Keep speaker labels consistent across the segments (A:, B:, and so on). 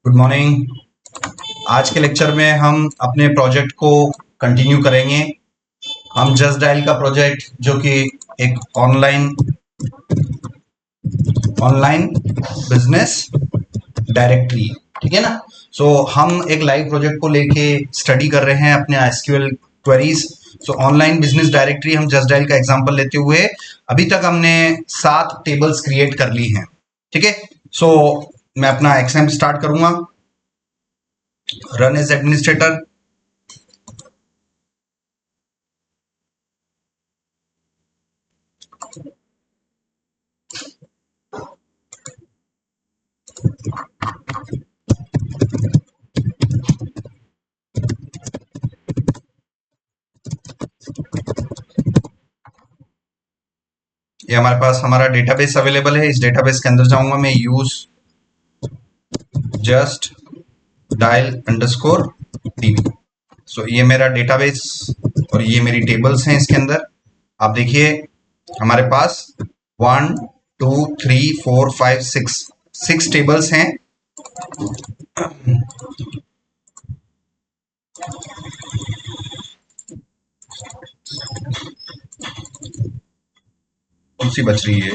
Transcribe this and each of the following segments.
A: Good morning. आज के lecture में हम अपने प्रोजेक्ट को कंटिन्यू करेंगे। हम जस्ट डायल का प्रोजेक्ट जो कि एक ऑनलाइन बिजनेस डायरेक्टरी, ठीक है ना। हम एक लाइव प्रोजेक्ट को लेके स्टडी कर रहे हैं अपने SQL queries. Online business directory हम जस्ट डायल का एग्जांपल लेते हुए अभी तक हमने 7 टेबल्स क्रिएट कर ली हैं, ठीक है। मैं अपना एक्सएम स्टार्ट करूंगा, रन एज एडमिनिस्ट्रेटर। ये हमारे पास हमारा डेटाबेस अवेलेबल है। इस डेटाबेस के अंदर जाऊंगा मैं, use just dial underscore dB. ये मेरा डेटाबेस और ये मेरी टेबल्स हैं। इसके अंदर आप देखिए हमारे पास 1 2 3 4 5 6 टेबल्स हैं। कौन सी बच रही है?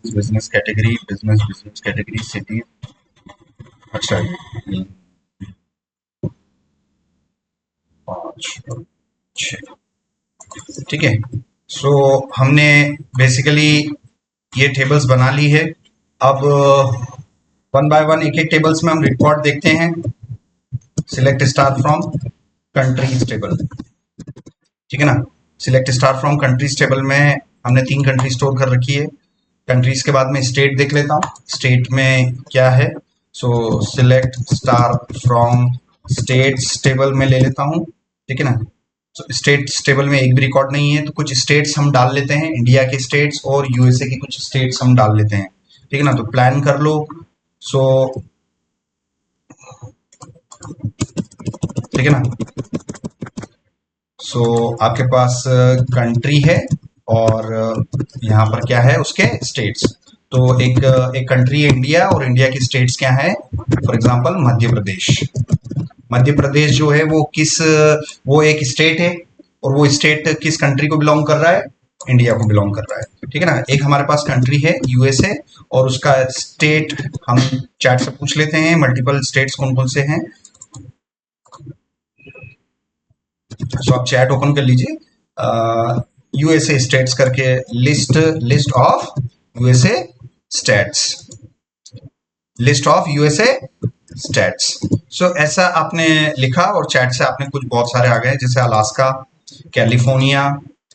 A: Business category, business category, city. अच्छा, 5 6, ठीक है। हमने बेसिकली ये टेबल्स बना ली है। अब वन बाय वन एक एक टेबल्स में हम रिकॉर्ड देखते हैं। Select star from countries table, ठीक है ना। Select star from countries table में हमने 3 कंट्री स्टोर कर रखी है। कंट्रीज के बाद में स्टेट देख लेता हूँ, स्टेट में क्या है। Select star from states table में ले लेता हूँ, ठीक है ना। स्टेट्स टेबल में एक भी रिकॉर्ड नहीं है, तो कुछ स्टेट्स हम डाल लेते हैं, इंडिया के स्टेट्स और यूएसए की कुछ स्टेट्स हम डाल लेते हैं, ठीक है ना। तो प्लान कर लो। ठीक है ना। आपके पास कंट्री है और यहाँ पर क्या है, उसके स्टेट्स। तो एक कंट्री है इंडिया, और इंडिया की स्टेट्स क्या है। For example Madhya Pradesh. मध्य प्रदेश जो है वो एक स्टेट है, और वो स्टेट किस कंट्री को बिलोंग कर रहा है, इंडिया को बिलोंग कर रहा है, ठीक है ना। एक हमारे पास कंट्री है यूएसए, और उसका स्टेट हम चैट से पूछ लेते हैं, मल्टीपल स्टेट्स कौन कौन से हैं। आप चैट ओपन कर लीजिए, यूएसए स्टेट्स करके list of USA states, list of USA states. ऐसा आपने लिखा और चैट से आपने कुछ बहुत सारे आ गए, जैसे अलास्का, कैलिफोर्निया,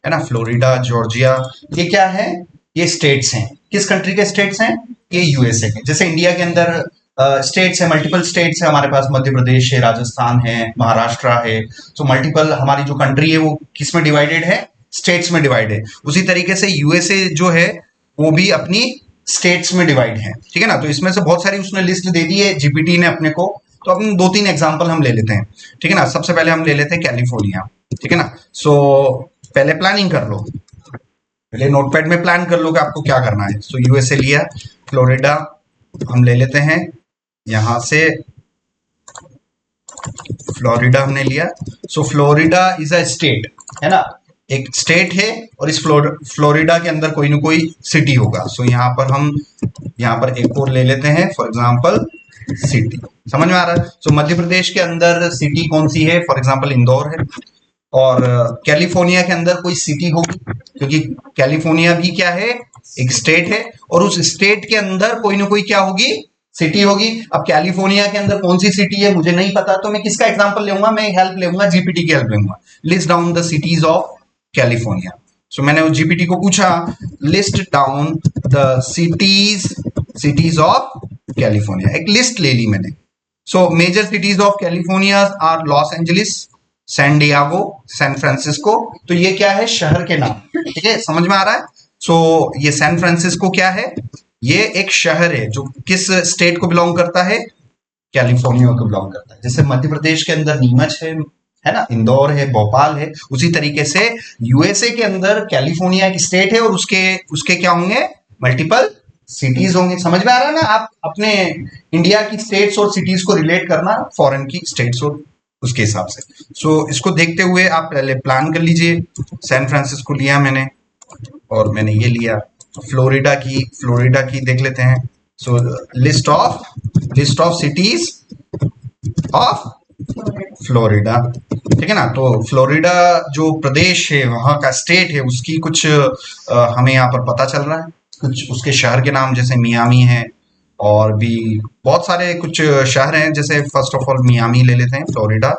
A: है ना, फ्लोरिडा, जॉर्जिया। ये क्या है, ये स्टेट्स हैं। किस कंट्री के स्टेट्स हैं, ये यूएसए के। जैसे इंडिया के अंदर स्टेट्स है, मल्टीपल स्टेट्स है हमारे पास, मध्य प्रदेश है, राजस्थान है, महाराष्ट्र है। मल्टीपल हमारी जो कंट्री है वो किस में डिवाइडेड है, स्टेट्स में डिवाइड है। उसी तरीके से यूएसए जो है वो भी अपनी स्टेट्स में डिवाइड है, ठीक है ना। तो इसमें से बहुत सारी उसने लिस्ट दे दी है जीपीटी ने अपने को। तो अपने 2-3 एग्जांपल हम ले लेते हैं, ठीक है ना। सबसे पहले हम ले लेते हैं कैलिफोर्निया, ठीक है ना। पहले प्लानिंग कर लो, पहले नोटपैड में प्लान कर लो कि आपको क्या करना है। यूएसए लिया, फ्लोरिडा हम ले लेते हैं, यहां से फ्लोरिडा हमने लिया। फ्लोरिडा इज अ स्टेट, है ना, एक स्टेट है, और इस फ्लोरिडा के अंदर कोई ना कोई सिटी होगा। यहाँ पर हम यहाँ पर एक और ले लेते हैं, फॉर एग्जांपल सिटी। समझ में आ रहा है। मध्य प्रदेश के अंदर सिटी कौन सी है, फॉर एग्जांपल इंदौर है। और कैलिफोर्निया के अंदर कोई सिटी होगी, क्योंकि कैलिफोर्निया भी क्या है, एक स्टेट है, और उस स्टेट के अंदर कोई ना कोई क्या होगी, सिटी होगी। अब कैलिफोर्निया के अंदर कौन सी सिटी है मुझे नहीं पता, तो मैं किसका एग्जांपल लूंगा, मैं हेल्प लूंगा, जीपीटी की हेल्प लूंगा। List down the cities of California. मैंने जीपीटी को पूछा, list down the cities of California. एक लिस्ट ले ली मैंने। Major cities of California are Los Angeles, San Diego, San Francisco. तो ये क्या है, शहर के नाम, ठीक है, समझ में आ रहा है। ये सैन फ्रांसिस्को क्या है, ये एक शहर है जो किस स्टेट को बिलोंग करता है, कैलिफोर्निया को बिलोंग करता है। जैसे मध्य प्रदेश के अंदर नीमच है ना, इंदौर है, भोपाल है। उसी तरीके से यूएसए के अंदर कैलिफोर्निया की स्टेट है, और उसके क्या होंगे, मल्टीपल सिटीज होंगे। समझ में आ रहा है ना? आप अपने इंडिया की स्टेट्स और सिटीज को रिलेट करना फॉरेन की स्टेट्स और उसके हिसाब से। सो इसको देखते हुए आप पहले प्लान कर लीजिए। सैन फ्रांसिस्को लिया मैंने, और मैंने ये लिया फ्लोरिडा की देख लेते हैं। So list of cities of Florida, ठीक है ना। तो फ्लोरिडा जो प्रदेश है, वहां का स्टेट है, उसकी कुछ हमें यहाँ पर पता चल रहा है। कुछ उसके शहर के नाम जैसे मियामी है, और भी बहुत सारे कुछ शहर हैं। जैसे फर्स्ट ऑफ ऑल मियामी ले लेते हैं, फ्लोरिडा।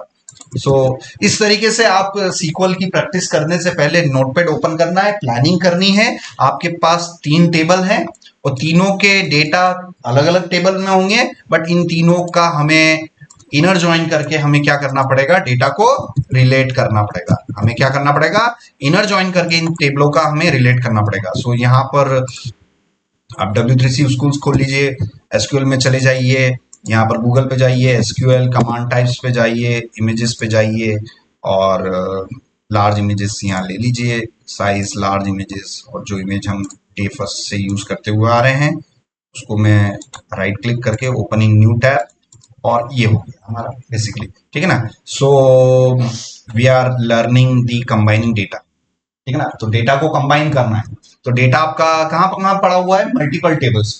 A: सो इस तरीके से आप सीक्वल की प्रैक्टिस करने से पहले नोटपैड ओपन करना है, प्लानिंग करनी है। आपके पास 3 टेबल हैं और तीनों के डेटा अलग अलग टेबल में होंगे, बट इन तीनों का हमें इनर ज्वाइन करके हमें क्या करना पड़ेगा, डेटा को रिलेट करना पड़ेगा। हमें क्या करना पड़ेगा, इनर ज्वाइन करके इन टेबलों का हमें रिलेट करना पड़ेगा। सो यहाँ पर आप W3C स्कूल्स खोल लीजिए, एसक्यूएल में चले जाइए, यहाँ पर गूगल पे जाइए, एसक्यूएल कमांड टाइप्स पे जाइए, इमेजेस पे जाइए, और लार्ज इमेजेस यहाँ ले लीजिए, साइज लार्ज इमेजेस। और जो इमेज हम डे फर्स्ट से यूज करते हुए आ रहे हैं उसको मैं राइट क्लिक करके ओपनिंग न्यू टैब, और ये हो गया हमारा बेसिकली, ठीक है ना। So we are learning the combining data, ठीक है ना। तो डेटा को कंबाइन करना है। तो डेटा आपका कहाँ कहाँ पड़ा हुआ है, मल्टीपल टेबल्स।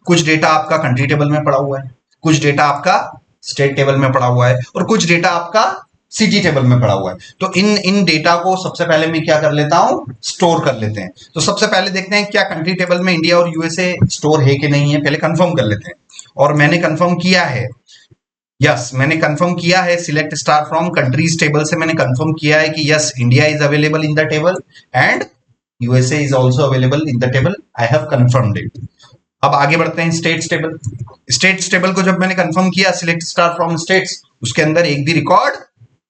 A: कुछ डेटा आपका कंट्री टेबल में पड़ा हुआ है, कुछ डेटा आपका स्टेट टेबल में पड़ा हुआ है, और कुछ डेटा आपका सिटी टेबल में पड़ा हुआ है। तो इन डेटा को सबसे पहले मैं क्या कर लेता हूं, स्टोर कर लेते हैं। तो सबसे पहले देखते हैं क्या कंट्री टेबल में इंडिया और यूएसए स्टोर है कि नहीं है, पहले कंफर्म कर लेते हैं। और मैंने कंफर्म किया है, यस मैंने कंफर्म किया है। Select star from countries table से मैंने कंफर्म किया है कि yes India is available in the table and USA is also available in the table. I have confirmed it. अब आगे बढ़ते हैं स्टेट्स टेबल। स्टेट्स टेबल को जब मैंने कंफर्म किया, सिलेक्ट स्टार फ्रॉम स्टेट्स, उसके अंदर एक भी रिकॉर्ड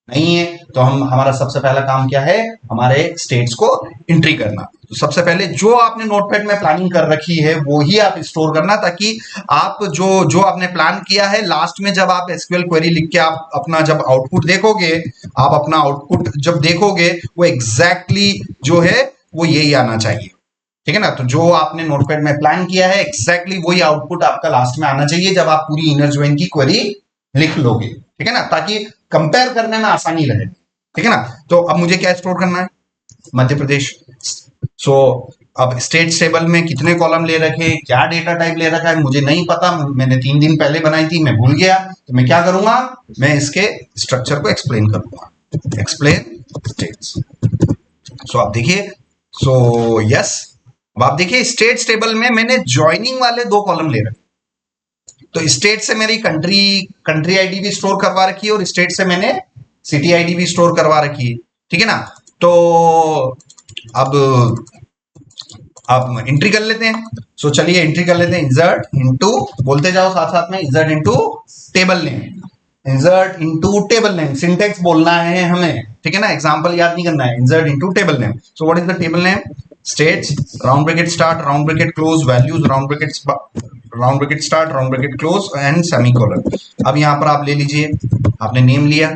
A: नहीं है। तो हमारा सबसे पहला काम क्या है, हमारे स्टेट्स को एंट्री करना। तो सबसे पहले जो आपने नोटपैड में प्लानिंग कर रखी है वो ही आप स्टोर करना, ताकि आप जो आपने प्लान किया है लास्ट में जब आप एसक्यूएल क्वेरी लिख के आप अपना जब आउटपुट देखोगे, आप अपना आउटपुट जब देखोगे वो एग्जैक्टली जो है वो यही आना चाहिए, ठीक है ना। तो जो आपने नोटपैड में प्लान किया है एग्जैक्टली वही आउटपुट आपका लास्ट में आना चाहिए जब आप पूरी इनर ज्वाइन की क्वेरी लिख लोगे, ठीक है ना, ताकि कंपेयर करने में आसानी रहे, ठीक है ना। तो अब मुझे क्या स्टोर करना है, मध्य प्रदेश। सो अब स्टेट टेबल में कितने कॉलम ले रखे, क्या डेटा टाइप ले रखा है मुझे नहीं पता, मैंने 3 दिन पहले बनाई थी, मैं भूल गया। तो मैं क्या करूंगा, मैं इसके स्ट्रक्चर को एक्सप्लेन करूंगा, एक्सप्लेन स्टेट्स। सो आप देखिए, सो यस अब आप देखिए स्टेट्स टेबल में मैंने ज्वाइनिंग वाले 2 कॉलम ले रखे। तो स्टेट से मेरी कंट्री आईडी भी स्टोर करवा रखी है और स्टेट से मैंने सिटी आईडी भी स्टोर करवा रखी है, ठीक है ना। तो अब आप एंट्री कर लेते हैं। सो चलिए एंट्री कर लेते हैं। इंसर्ट इनटू, बोलते जाओ साथ साथ में, insert into table name, insert into table name. Syntax बोलना है हमें, ठीक है ना, एग्जांपल याद नहीं करना है। Insert into table name. So what is the table name, states, round bracket start, round bracket close, values, round bracket start, round bracket close and semicolon. अब यहाँ पर आप ले लीजिए, आपने नेम लिया,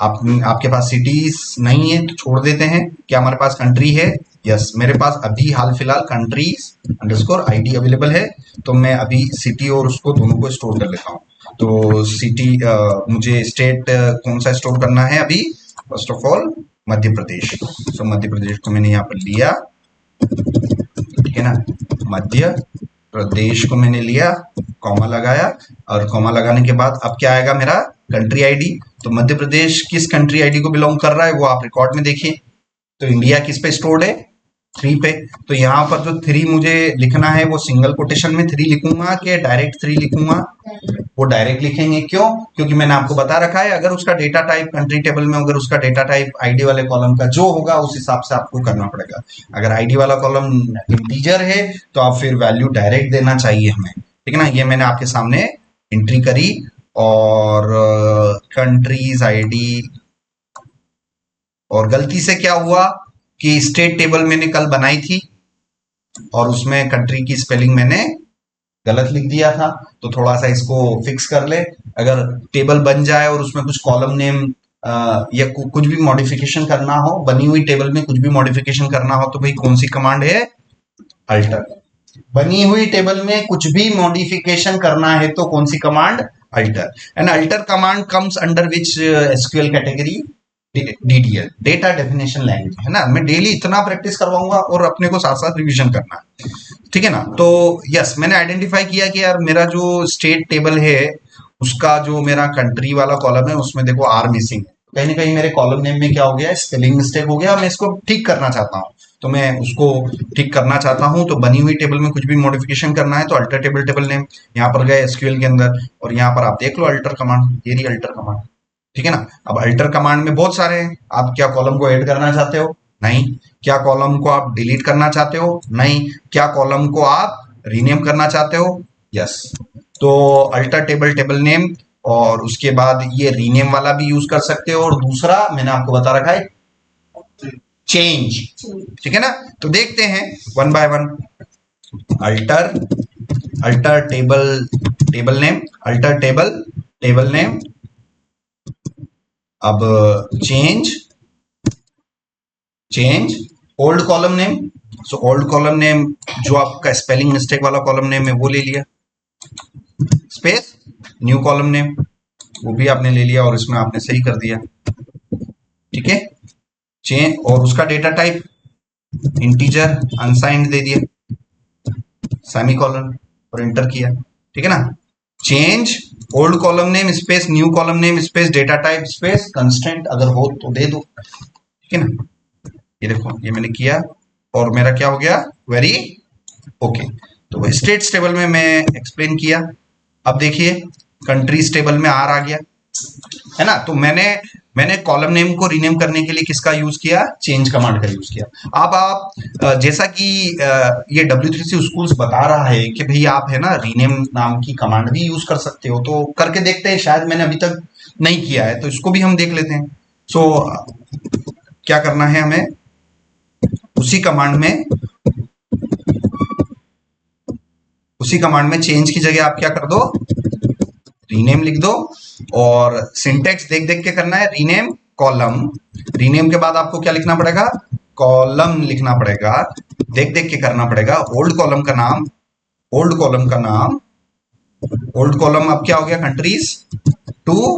A: आपके पास सिटीज नहीं है तो छोड़ देते हैं। क्या हमारे पास कंट्री है, यस मेरे पास अभी हाल फिलहाल कंट्रीज अंडरस्कोर आईडी अवेलेबल है। तो मैं अभी सिटी और उसको दोनों को स्टोर कर लेता हूँ। तो सिटी मुझे स्टेट कौन सा स्टोर करना है अभी, first of all Madhya Pradesh. तो मध्य प्रदेश को मैंने यहाँ पर लिया, ठीक है ना, मध्य प्रदेश को मैंने लिया, कॉमा लगाया, और कॉमा लगाने के बाद अब क्या आएगा मेरा कंट्री आईडी। तो मध्य प्रदेश किस कंट्री आईडी को बिलोंग कर रहा है वो आप रिकॉर्ड में देखिए। तो इंडिया किस पे स्टोर्ड है, 3 पे। तो यहाँ पर जो 3 मुझे लिखना है वो सिंगल कोटेशन में 3 लिखूंगा कि डायरेक्ट 3 लिखूंगा, वो डायरेक्ट लिखेंगे। क्यों, क्योंकि मैंने आपको बता रखा है अगर उसका डेटा टाइप कंट्री टेबल में, अगर उसका डेटा टाइप आईडी वाले कॉलम का जो होगा उस हिसाब से आपको करना पड़ेगा। अगर आईडी वाला कॉलम इंटीजर है तो आप फिर वैल्यू डायरेक्ट देना चाहिए हमें, ठीक है ना। ये मैंने आपके सामने एंट्री करी, और कंट्रीज आईडी, और गलती से क्या हुआ कि स्टेट टेबल मैंने कल बनाई थी और उसमें कंट्री की स्पेलिंग मैंने गलत लिख दिया था। तो थोड़ा सा इसको फिक्स कर ले। अगर टेबल बन जाए और उसमें कुछ कॉलम नेम या कुछ भी मॉडिफिकेशन करना हो, बनी हुई टेबल में कुछ भी मॉडिफिकेशन करना हो, तो भाई कौन सी कमांड है, अल्टर, बनी हुई टेबल में कुछ भी मॉडिफिकेशन करना है तो कौन सी command? Alter. And alter command comes under which SQL category? DDL, data definition language, है ना। मैं डेली इतना प्रैक्टिस करवाऊंगा और अपने को साथ साथ रिवीजन करना है, ठीक है ना। तो यस, मैंने आइडेंटिफाई किया कि यार मेरा जो स्टेट टेबल है उसका जो मेरा कंट्री वाला कॉलम है उसमें देखो आर मिसिंग है। कहीं ना कहीं मेरे कॉलम नेम में क्या हो गया, स्पेलिंग मिस्टेक हो गया। मैं इसको ठीक करना चाहता हूँ, तो मैं उसको ठीक करना चाहता हूँ। तो बनी हुई टेबल में कुछ भी मॉडिफिकेशन करना है तो अल्टर टेबल टेबल नेम, यहाँ पर गए एसक्यूएल के अंदर और यहाँ पर आप देख लो अल्टर कमांड, ये रही अल्टर कमांड, ठीक है ना। अब अल्टर कमांड में बहुत सारे हैं। आप क्या कॉलम को ऐड करना चाहते हो? नहीं। क्या कॉलम को आप डिलीट करना चाहते हो? नहीं। क्या कॉलम को आप रीनेम करना चाहते हो? यस। तो अल्टर टेबल टेबल नेम और उसके बाद ये रीनेम वाला भी यूज कर सकते हो, और दूसरा मैंने आपको बता रखा है चेंज, ठीक है ना। तो देखते हैं one by one. Alter, alter table table name, alter table table name. अब change, change old column name. So old column name जो आपका स्पेलिंग मिस्टेक वाला कॉलम नेम है वो ले लिया, स्पेस न्यू कॉलम नेम वो भी आपने ले लिया और इसमें आपने सही कर दिया, ठीक है। चेंज और उसका डेटा टाइप इंटीजर अनसाइंड दे दिया, सेमीकोलन और एंटर किया, ठीक है ना। Change old column name space new column name space data type space constant, अगर हो तो दे दो, ठीक है ना। ये देखो ये मैंने किया और मेरा क्या हो गया, वेरी ओके। तो स्टेट्स टेबल में मैं एक्सप्लेन किया। अब देखिए कंट्रीज टेबल में आर आ गया, है ना। तो मैंने कॉलम नेम को रीनेम करने के लिए किसका यूज किया? चेंज कमांड का यूज किया। अब आप जैसा कि ये W3C स्कूल्स बता रहा है कि भाई आप है ना रीनेम नाम की कमांड भी यूज कर सकते हो, तो करके देखते हैं। शायद मैंने अभी तक नहीं किया है तो इसको भी हम देख लेते हैं। सो क्या करना है हमें, उसी कमांड में, उसी कमांड में चेंज की जगह आप क्या कर दो, रीनेम लिख दो। और सिंटेक्स देख देख के करना है, रीनेम कॉलम, रीनेम के बाद आपको क्या लिखना पड़ेगा, कॉलम लिखना पड़ेगा, देख देख के करना पड़ेगा। ओल्ड कॉलम का नाम, ओल्ड कॉलम का नाम, ओल्ड कॉलम अब क्या हो गया, कंट्रीज टू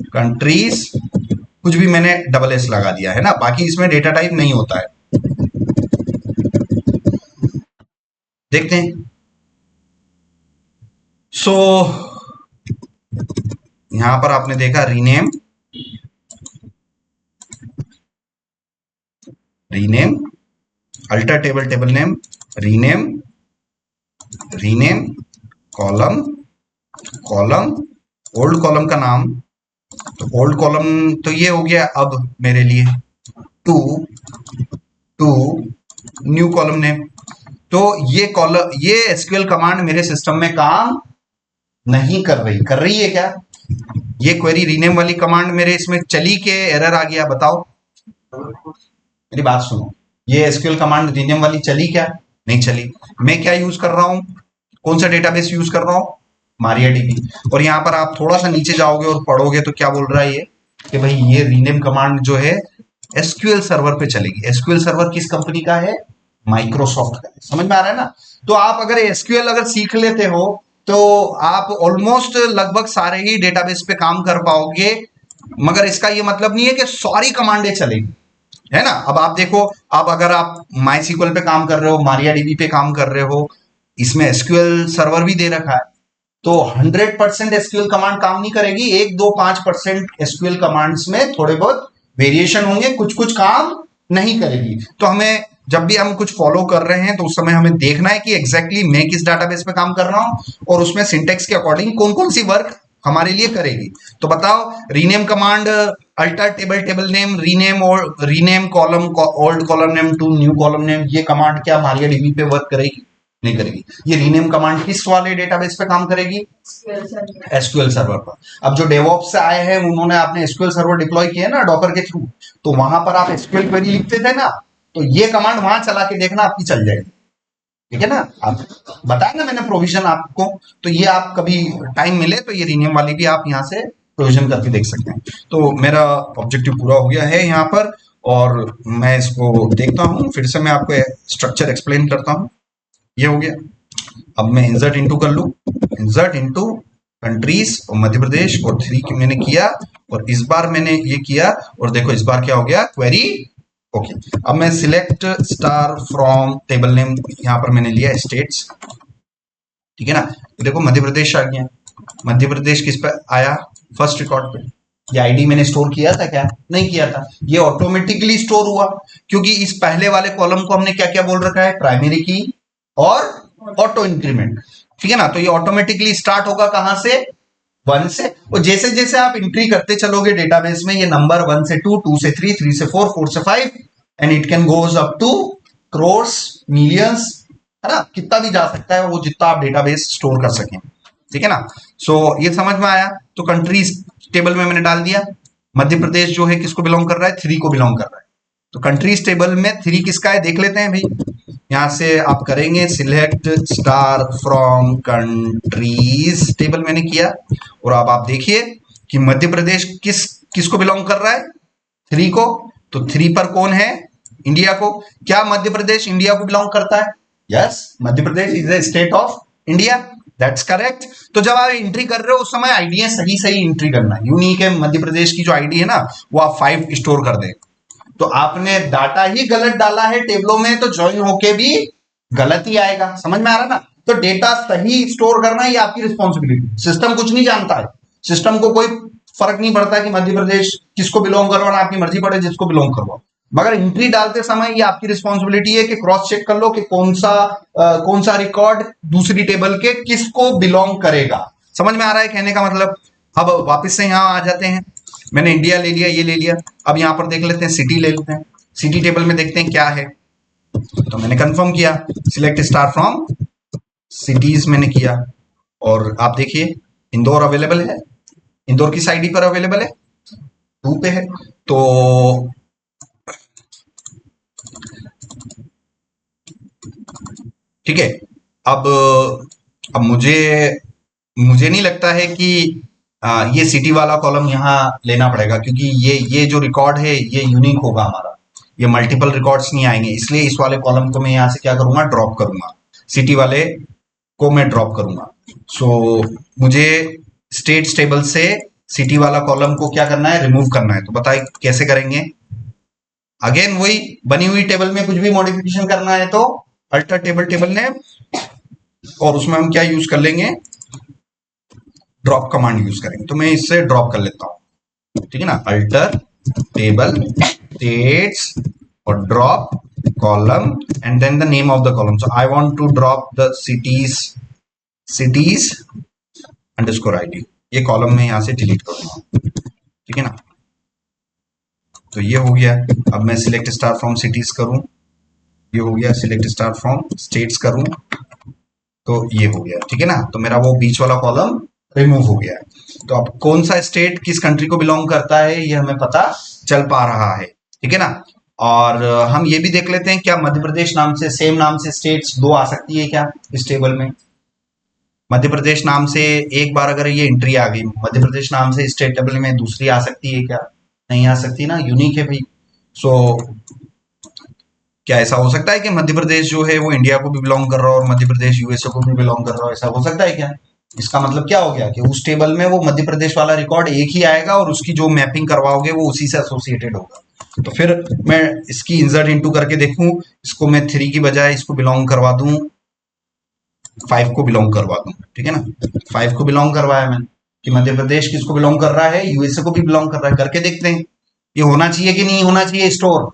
A: कंट्रीज, कुछ भी मैंने डबल एस लगा दिया है ना, बाकी इसमें डेटा टाइप नहीं होता है। देखते हैं। सो यहां पर आपने देखा rename, rename alter table table name, rename, rename column, column old column का नाम, तो ओल्ड कॉलम तो ये हो गया अब मेरे लिए, to to new column name. तो ये कॉलम, ये एसक्यूएल कमांड मेरे सिस्टम में काम नहीं कर रही, कर रही है क्या? ये क्वेरी रीनेम वाली कमांड मेरे इसमें चली के एरर आ गया, बताओ मेरी बात सुनो। ये एसक्यूएल कमांड रीनेम वाली चली क्या? नहीं चली। मैं क्या यूज कर रहा हूं, कौन सा डेटाबेस यूज कर रहा हूं, मारियाडीबी। और यहां पर आप थोड़ा सा नीचे जाओगे और पढ़ोगे तो क्या बोल रहा है ये कि भाई ये रीनेम कमांड जो है एसक्यूएल सर्वर पे चलेगी। एसक्यूएल सर्वर किस कंपनी का है? माइक्रोसॉफ्ट का। समझ में आ रहा है ना। तो आप अगर एसक्यूएल अगर सीख लेते हो तो आप ऑलमोस्ट लगभग सारे ही डेटाबेस पे काम कर पाओगे, मगर इसका ये मतलब नहीं है कि सारी कमांडें चलेगी, है ना। अब आप देखो, अब अगर आप माई सीक्वल पे काम कर रहे हो, मारियाडीबी पे काम कर रहे हो, इसमें एसक्यूएल सर्वर भी दे रखा है, तो 100% एसक्यूएल कमांड काम नहीं करेगी। 1-2-5% एसक्यूएल कमांड्स में थोड़े बहुत वेरिएशन होंगे, कुछ कुछ काम नहीं करेगी। तो हमें जब भी हम कुछ फॉलो कर रहे हैं तो उस समय हमें देखना है कि एग्जैक्टली मैं किस डाटाबेस पे काम कर रहा हूं और उसमें सिंटेक्स के अकॉर्डिंग कौन कौन सी वर्क हमारे लिए करेगी। तो बताओ, rename command alter table table name, rename और rename column old column name to new column name, ये कमांड क्या मारियाडीबी पे वर्क करेगी? नहीं करेगी। ये रीनेम कमांड किस वाले डेटाबेस पे काम करेगी? एसक्यूएल सर्वर पर। अब जो डेवऑप्स से आए हैं उन्होंने आपने एसक्यूएल सर्वर डिप्लॉय किया ना डॉकर के थ्रू, तो वहां पर आप एसक्यूएल क्वेरी लिखते थे ना, तो ये कमांड वहां चला के देखना आपकी चल जाएगी, ठीक है ना। आप बताया ना मैंने प्रोविजन आपको, तो ये आप कभी टाइम मिले तो ये रीनेम वाली भी आप यहाँ से प्रोविजन करके देख सकते हैं। तो मेरा ऑब्जेक्टिव पूरा हो गया है यहाँ पर, और मैं इसको देखता हूँ फिर से, मैं आपको स्ट्रक्चर एक्सप्लेन करता हूँ। ये हो गया। अब मैं इंसर्ट इनटू कर लू, इंसर्ट इनटू कंट्रीज और मध्य प्रदेश और 3 की मैंने किया, और इस बार मैंने ये किया और देखो इस बार क्या हो गया, क्वेरी ओके। अब मैं select star from table name, यहां पर मैंने लिया स्टेट्स, ठीक है ना। तो देखो मध्य प्रदेश आ गया। मध्य प्रदेश किस पे आया, फर्स्ट रिकॉर्ड पे। ये आईडी मैंने स्टोर किया था क्या, नहीं किया था, ये ऑटोमेटिकली स्टोर हुआ, क्योंकि इस पहले वाले कॉलम को हमने क्या क्या बोल रखा है, प्राइमरी की और ऑटो इंक्रीमेंट, ठीक है ना। तो ये ऑटोमेटिकली स्टार्ट होगा कहां से, 1 से, और जैसे जैसे आप एंट्री करते चलोगे डेटाबेस में, ये नंबर 1 से 2, 2 से 3, 3 से 4, 4 से 5, and it can goes up to crores, millions, है ना, कितना भी जा सकता है वो, जितना आप डेटाबेस स्टोर कर सकें, ठीक है ना। सो ये समझ में आया। तो कंट्रीज टेबल में मैंने डाल दिया, मध्य प्रदेश जो है किसको बिलोंग कर रहा है, 3 को बिलोंग कर रहा है। तो कंट्रीज टेबल में 3 किसका है देख लेते हैं भाई। यहां से आप करेंगे select star from countries, table मैंने किया, और अब आप देखिए कि मध्य प्रदेश किसको बिलोंग कर रहा है, 3 को। तो 3 पर कौन है, इंडिया को। क्या मध्य प्रदेश इंडिया को बिलोंग करता है, yes, Madhya Pradesh is the state of India, that's correct. तो जब आप एंट्री कर रहे हो उस समय आईडी सही सही एंट्री करना है, यूनिक है मध्य प्रदेश की जो आईडी है ना, वो आप 5 स्टोर कर दें। तो आपने डाटा ही गलत डाला है टेबलों में, तो ज्वाइन होके भी गलत ही आएगा, समझ में आ रहा है ना। तो डेटा सही स्टोर करना ये आपकी रिस्पॉन्सिबिलिटी, सिस्टम कुछ नहीं जानता है, सिस्टम को कोई फर्क नहीं पड़ता कि मध्य प्रदेश किसको बिलोंग करवाना, आपकी मर्जी पड़े जिसको बिलोंग करवाओ, मगर एंट्री डालते समय ये आपकी रिस्पॉन्सिबिलिटी है कि क्रॉस चेक कर लो कि कौन सा रिकॉर्ड दूसरी टेबल के किसको बिलोंग करेगा। समझ में आ रहा है कहने का मतलब। अब वापस से यहां आ जाते हैं, मैंने इंडिया ले लिया, ये ले लिया, अब यहां पर देख लेते हैं सिटी ले लेते हैं, सिटी टेबल में देखते हैं क्या है। तो मैंने कंफर्म किया, सिलेक्ट स्टार फ्रॉम सिटीज मैंने किया, और आप देखिए इंदौर अवेलेबल है, इंदौर किस आईडी पर अवेलेबल है, 2 पे है। तो ठीक है, अब मुझे नहीं लगता है कि ये सिटी वाला कॉलम यहाँ लेना पड़ेगा, क्योंकि ये जो रिकॉर्ड है ये यूनिक होगा हमारा, ये मल्टीपल रिकॉर्ड्स नहीं आएंगे, इसलिए इस वाले कॉलम को मैं यहाँ से क्या करूंगा, ड्रॉप करूंगा, सिटी वाले को मैं ड्रॉप करूंगा। सो मुझे स्टेट्स टेबल से सिटी वाला कॉलम को क्या करना है, रिमूव करना है। तो बताइए कैसे करेंगे। अगेन वही बनी हुई टेबल में कुछ भी मॉडिफिकेशन करना है तो अल्टर टेबल ने, और उसमें हम क्या यूज कर लेंगे, ड्रॉप कमांड यूज करेंगे। तो मैं इससे ड्रॉप कर लेता हूं, ठीक है ना, अल्टर टेबल स्टेट्स और drop column and then the name of the column. So I want to drop the cities underscore ID, ये कॉलम में यहां से डिलीट करूंगा, ठीक है ना। तो ये हो गया। अब मैं सिलेक्ट स्टार फ्रॉम सिटीज करूं, ये हो गया, सिलेक्ट स्टार फ्रॉम स्टेट्स करूं, तो ये हो गया, ठीक है ना। तो मेरा वो बीच वाला कॉलम रिमूव हो गया है। तो अब कौन सा स्टेट किस कंट्री को बिलोंग करता है ये हमें पता चल पा रहा है, ठीक है ना। और हम ये भी देख लेते हैं क्या मध्य प्रदेश नाम से, सेम नाम से स्टेट्स 2 आ सकती है क्या इस टेबल में। मध्य प्रदेश नाम से एक बार अगर ये एंट्री आ गई, मध्य प्रदेश नाम से स्टेट टेबल में दूसरी आ सकती है क्या, नहीं आ सकती ना, यूनिक है भाई। सो क्या ऐसा हो सकता है कि मध्य प्रदेश जो है वो इंडिया को भी बिलोंग कर रहा हो और मध्य प्रदेश यूएसए को भी बिलोंग कर रहा हो, ऐसा हो सकता है क्या। इसका मतलब क्या हो गया कि उस टेबल में वो मध्य प्रदेश वाला रिकॉर्ड एक ही आएगा और उसकी जो मैपिंग करवाओगे वो उसी से एसोसिएटेड होगा। तो फिर मैं इसकी इंसर्ट इनटू करके देखूं, इसको मैं 3 की बजाय इसको बिलोंग करवा दूं, 5 को बिलोंग करवा दूं, ठीक है ना। 5 को बिलोंग करवाया मैंने कि मध्य प्रदेश किसको बिलोंग कर रहा है, यूएसए को भी बिलोंग कर रहा है, करके देखते हैं ये होना चाहिए कि नहीं होना चाहिए, स्टोर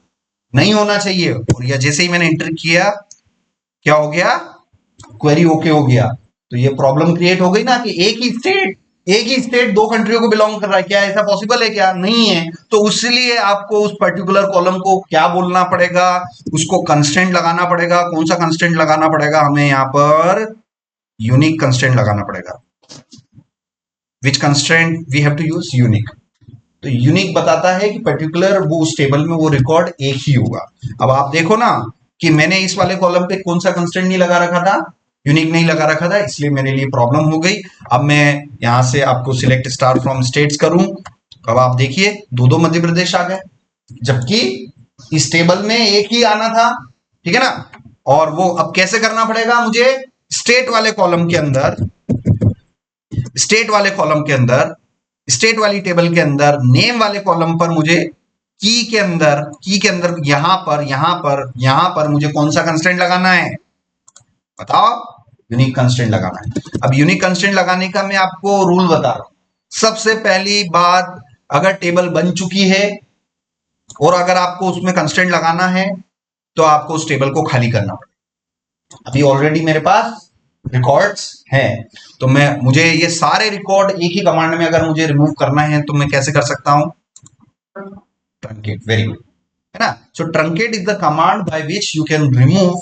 A: नहीं होना चाहिए। और या जैसे ही मैंने एंटर किया क्या हो गया, क्वेरी ओके हो गया। तो ये प्रॉब्लम क्रिएट हो गई ना कि एक ही स्टेट 2 कंट्रियों को बिलोंग कर रहा है, क्या ऐसा पॉसिबल है क्या, नहीं है। तो उसलिए आपको उस पर्टिकुलर कॉलम को क्या बोलना पड़ेगा, उसको कंस्ट्रेंट लगाना पड़ेगा। कौन सा कंस्ट्रेंट लगाना पड़ेगा, हमें यहाँ पर यूनिक कंस्ट्रेंट लगाना पड़ेगा। Which constraint we have to use, unique. तो यूनिक बताता है कि पर्टिकुलर वो उस टेबल में वो रिकॉर्ड एक ही होगा। अब आप देखो ना कि मैंने इस वाले कॉलम पे कौन सा कंस्ट्रेंट नहीं लगा रखा था, यूनिक नहीं लगा रखा था, इसलिए मेरे लिए प्रॉब्लम हो गई। अब मैं यहां से आपको सिलेक्ट स्टार फ्रॉम स्टेट्स करूं, अब आप देखिए 2 मध्य प्रदेश आ गए, जबकि इस टेबल में एक ही आना था, ठीक है ना। और वो अब कैसे करना पड़ेगा मुझे, स्टेट वाले कॉलम के अंदर, स्टेट वाले कॉलम के अंदर, स्टेट वाली टेबल के अंदर नेम वाले कॉलम पर मुझे की के अंदर, की के अंदर यहां पर मुझे कौन सा कंस्ट्रेंट लगाना है बताओ, यूनिक कंस्ट्रेंट लगाना है। अब यूनिक कंस्ट्रेंट लगाने का मैं आपको रूल बता रहा हूं। सबसे पहली बात, अगर टेबल बन चुकी है और अगर आपको उसमें कंस्ट्रेंट लगाना है तो आपको उस टेबल को खाली करना पड़ेगा। अभी ऑलरेडी मेरे पास रिकॉर्ड्स हैं, तो मुझे ये सारे रिकॉर्ड एक ही कमांड में अगर मुझे रिमूव करना है तो मैं कैसे कर सकता हूं, ट्रंकेट, वेरी गुड, है ना। So truncate is the command by which you can remove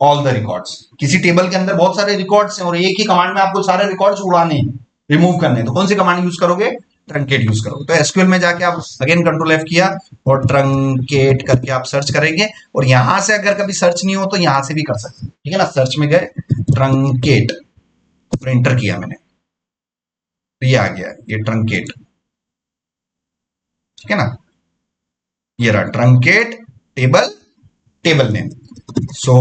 A: all the records. किसी टेबल के अंदर बहुत सारे रिकॉर्ड्स हैं और एक ही कमांड में आपको सारे रिकॉर्ड्स उड़ाने हैं, रिमूव करने, तो कौन सी कमांड यूज करोगे, ट्रंकेट यूज करोगे। तो एसक्यूएल में जाके आप अगेन कंट्रोल F किया और ट्रंकेट करके आप सर्च करेंगे, और यहां से अगर कभी सर्च नहीं हो तो यहां से भी कर सकते हैं, ठीक है ना। सर्च में गए, ट्रंकेट, एंटर किया मैंने, तो ये आ गया, ये ट्रंकेट, ठीक है ना। ये रहा truncate table, table name. So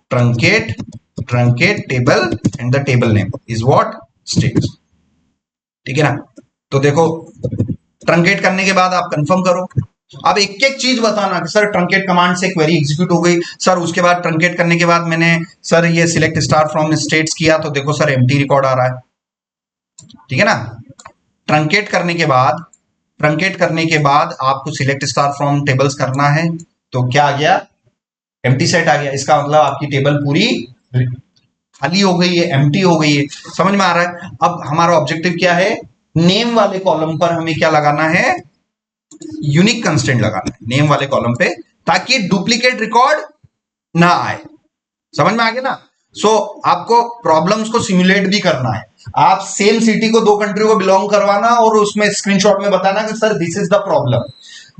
A: truncate, truncate table and the table name is what, state, ठीक है ना। तो देखो, ट्रंकेट करने के बाद आप कंफर्म करो। अब एक एक चीज बताना कि सर ट्रंकेट कमांड से क्वेरी एग्जीक्यूट हो गई, सर उसके बाद ट्रंकेट करने के बाद मैंने सर ये सिलेक्ट स्टार फ्रॉम स्टेट्स किया तो देखो सर एम्प्टी रिकॉर्ड आ रहा है, ठीक है ना। ट्रंकेट करने के बाद, ट्रंकेट करने के बाद आपको सिलेक्ट स्टार फ्रॉम टेबल्स करना है, तो क्या आ गया, एम्प्टी सेट आ गया। इसका मतलब आपकी टेबल पूरी खाली हो गई है, एम्प्टी हो गई है। समझ में आ रहा है। अब हमारा ऑब्जेक्टिव क्या है, नेम वाले कॉलम पर हमें क्या लगाना है, यूनिक कंस्ट्रेंट लगाना है नेम वाले कॉलम पे, ताकि डुप्लीकेट रिकॉर्ड ना आए। समझ में आ गया ना। सो आपको प्रॉब्लम्स को सिमुलेट भी करना है। आप सेम सिटी को दो कंट्री को बिलोंग करवाना और उसमें स्क्रीनशॉट में बताना कि sir this is the problem,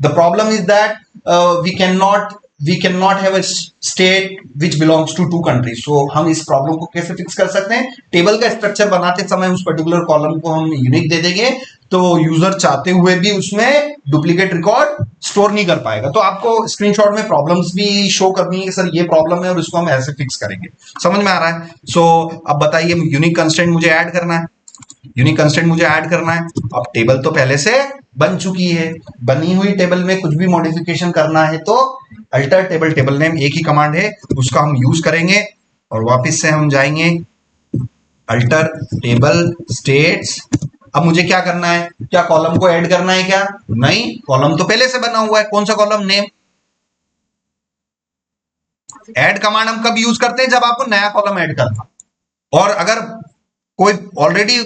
A: the problem is that we can not have a state which belongs to two country. So हम इस प्रॉब्लम को कैसे फिक्स कर सकते हैं, टेबल का स्ट्रक्चर बनाते समय उस पर्टिकुलर कॉलम को हम यूनिक दे देंगे, तो यूजर चाहते हुए भी उसमें डुप्लीकेट रिकॉर्ड स्टोर नहीं कर पाएगा। तो आपको स्क्रीनशॉट में प्रॉब्लम्स भी शो करनी है कि सर ये प्रॉब्लम है और इसको हम ऐसे फिक्स करेंगे। समझ में आ रहा है। सो अब बताइए, यूनिक कंस्ट्रेंट मुझे ऐड करना है, यूनिक कंस्ट्रेंट मुझे ऐड करना है। अब टेबल तो पहले से बन चुकी है, बनी हुई टेबल में कुछ भी मॉडिफिकेशन करना है तो अल्टर टेबल, टेबल नेम एक ही कमांड है, उसका हम यूज करेंगे और वापस से हम जाएंगे अल्टर टेबल स्टेट्स। अब मुझे क्या करना है, क्या कॉलम को ऐड करना है क्या, नहीं, कॉलम तो पहले से बना हुआ है। कौन सा कॉलम, नेम। ऐड कमांड हम कब यूज करते हैं, जब आपको नया कॉलम ऐड करना, और अगर कोई ऑलरेडी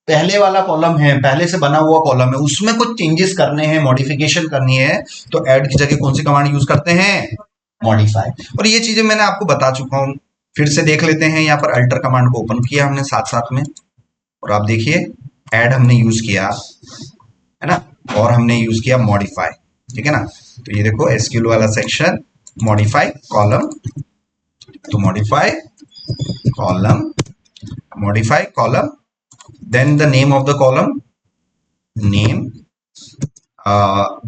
A: पहले वाला कॉलम है, पहले से बना हुआ कॉलम है, उसमें कुछ चेंजेस करने हैं, मॉडिफिकेशन करनी है, तो ऐड की जगह कौन सी कमांड यूज करते हैं, मॉडिफाई। और ये चीजें मैंने आपको बता चुका हूं, फिर से देख लेते हैं। यहाँ पर अल्टर कमांड को ओपन किया हमने साथ साथ में, और आप देखिए ऐड हमने यूज किया है ना, और हमने यूज किया मॉडिफाई, ठीक है ना। तो ये देखो एसक्यूएल वाला सेक्शन, मॉडिफाई कॉलम, तो modify column, modify column, then the name of the column, name,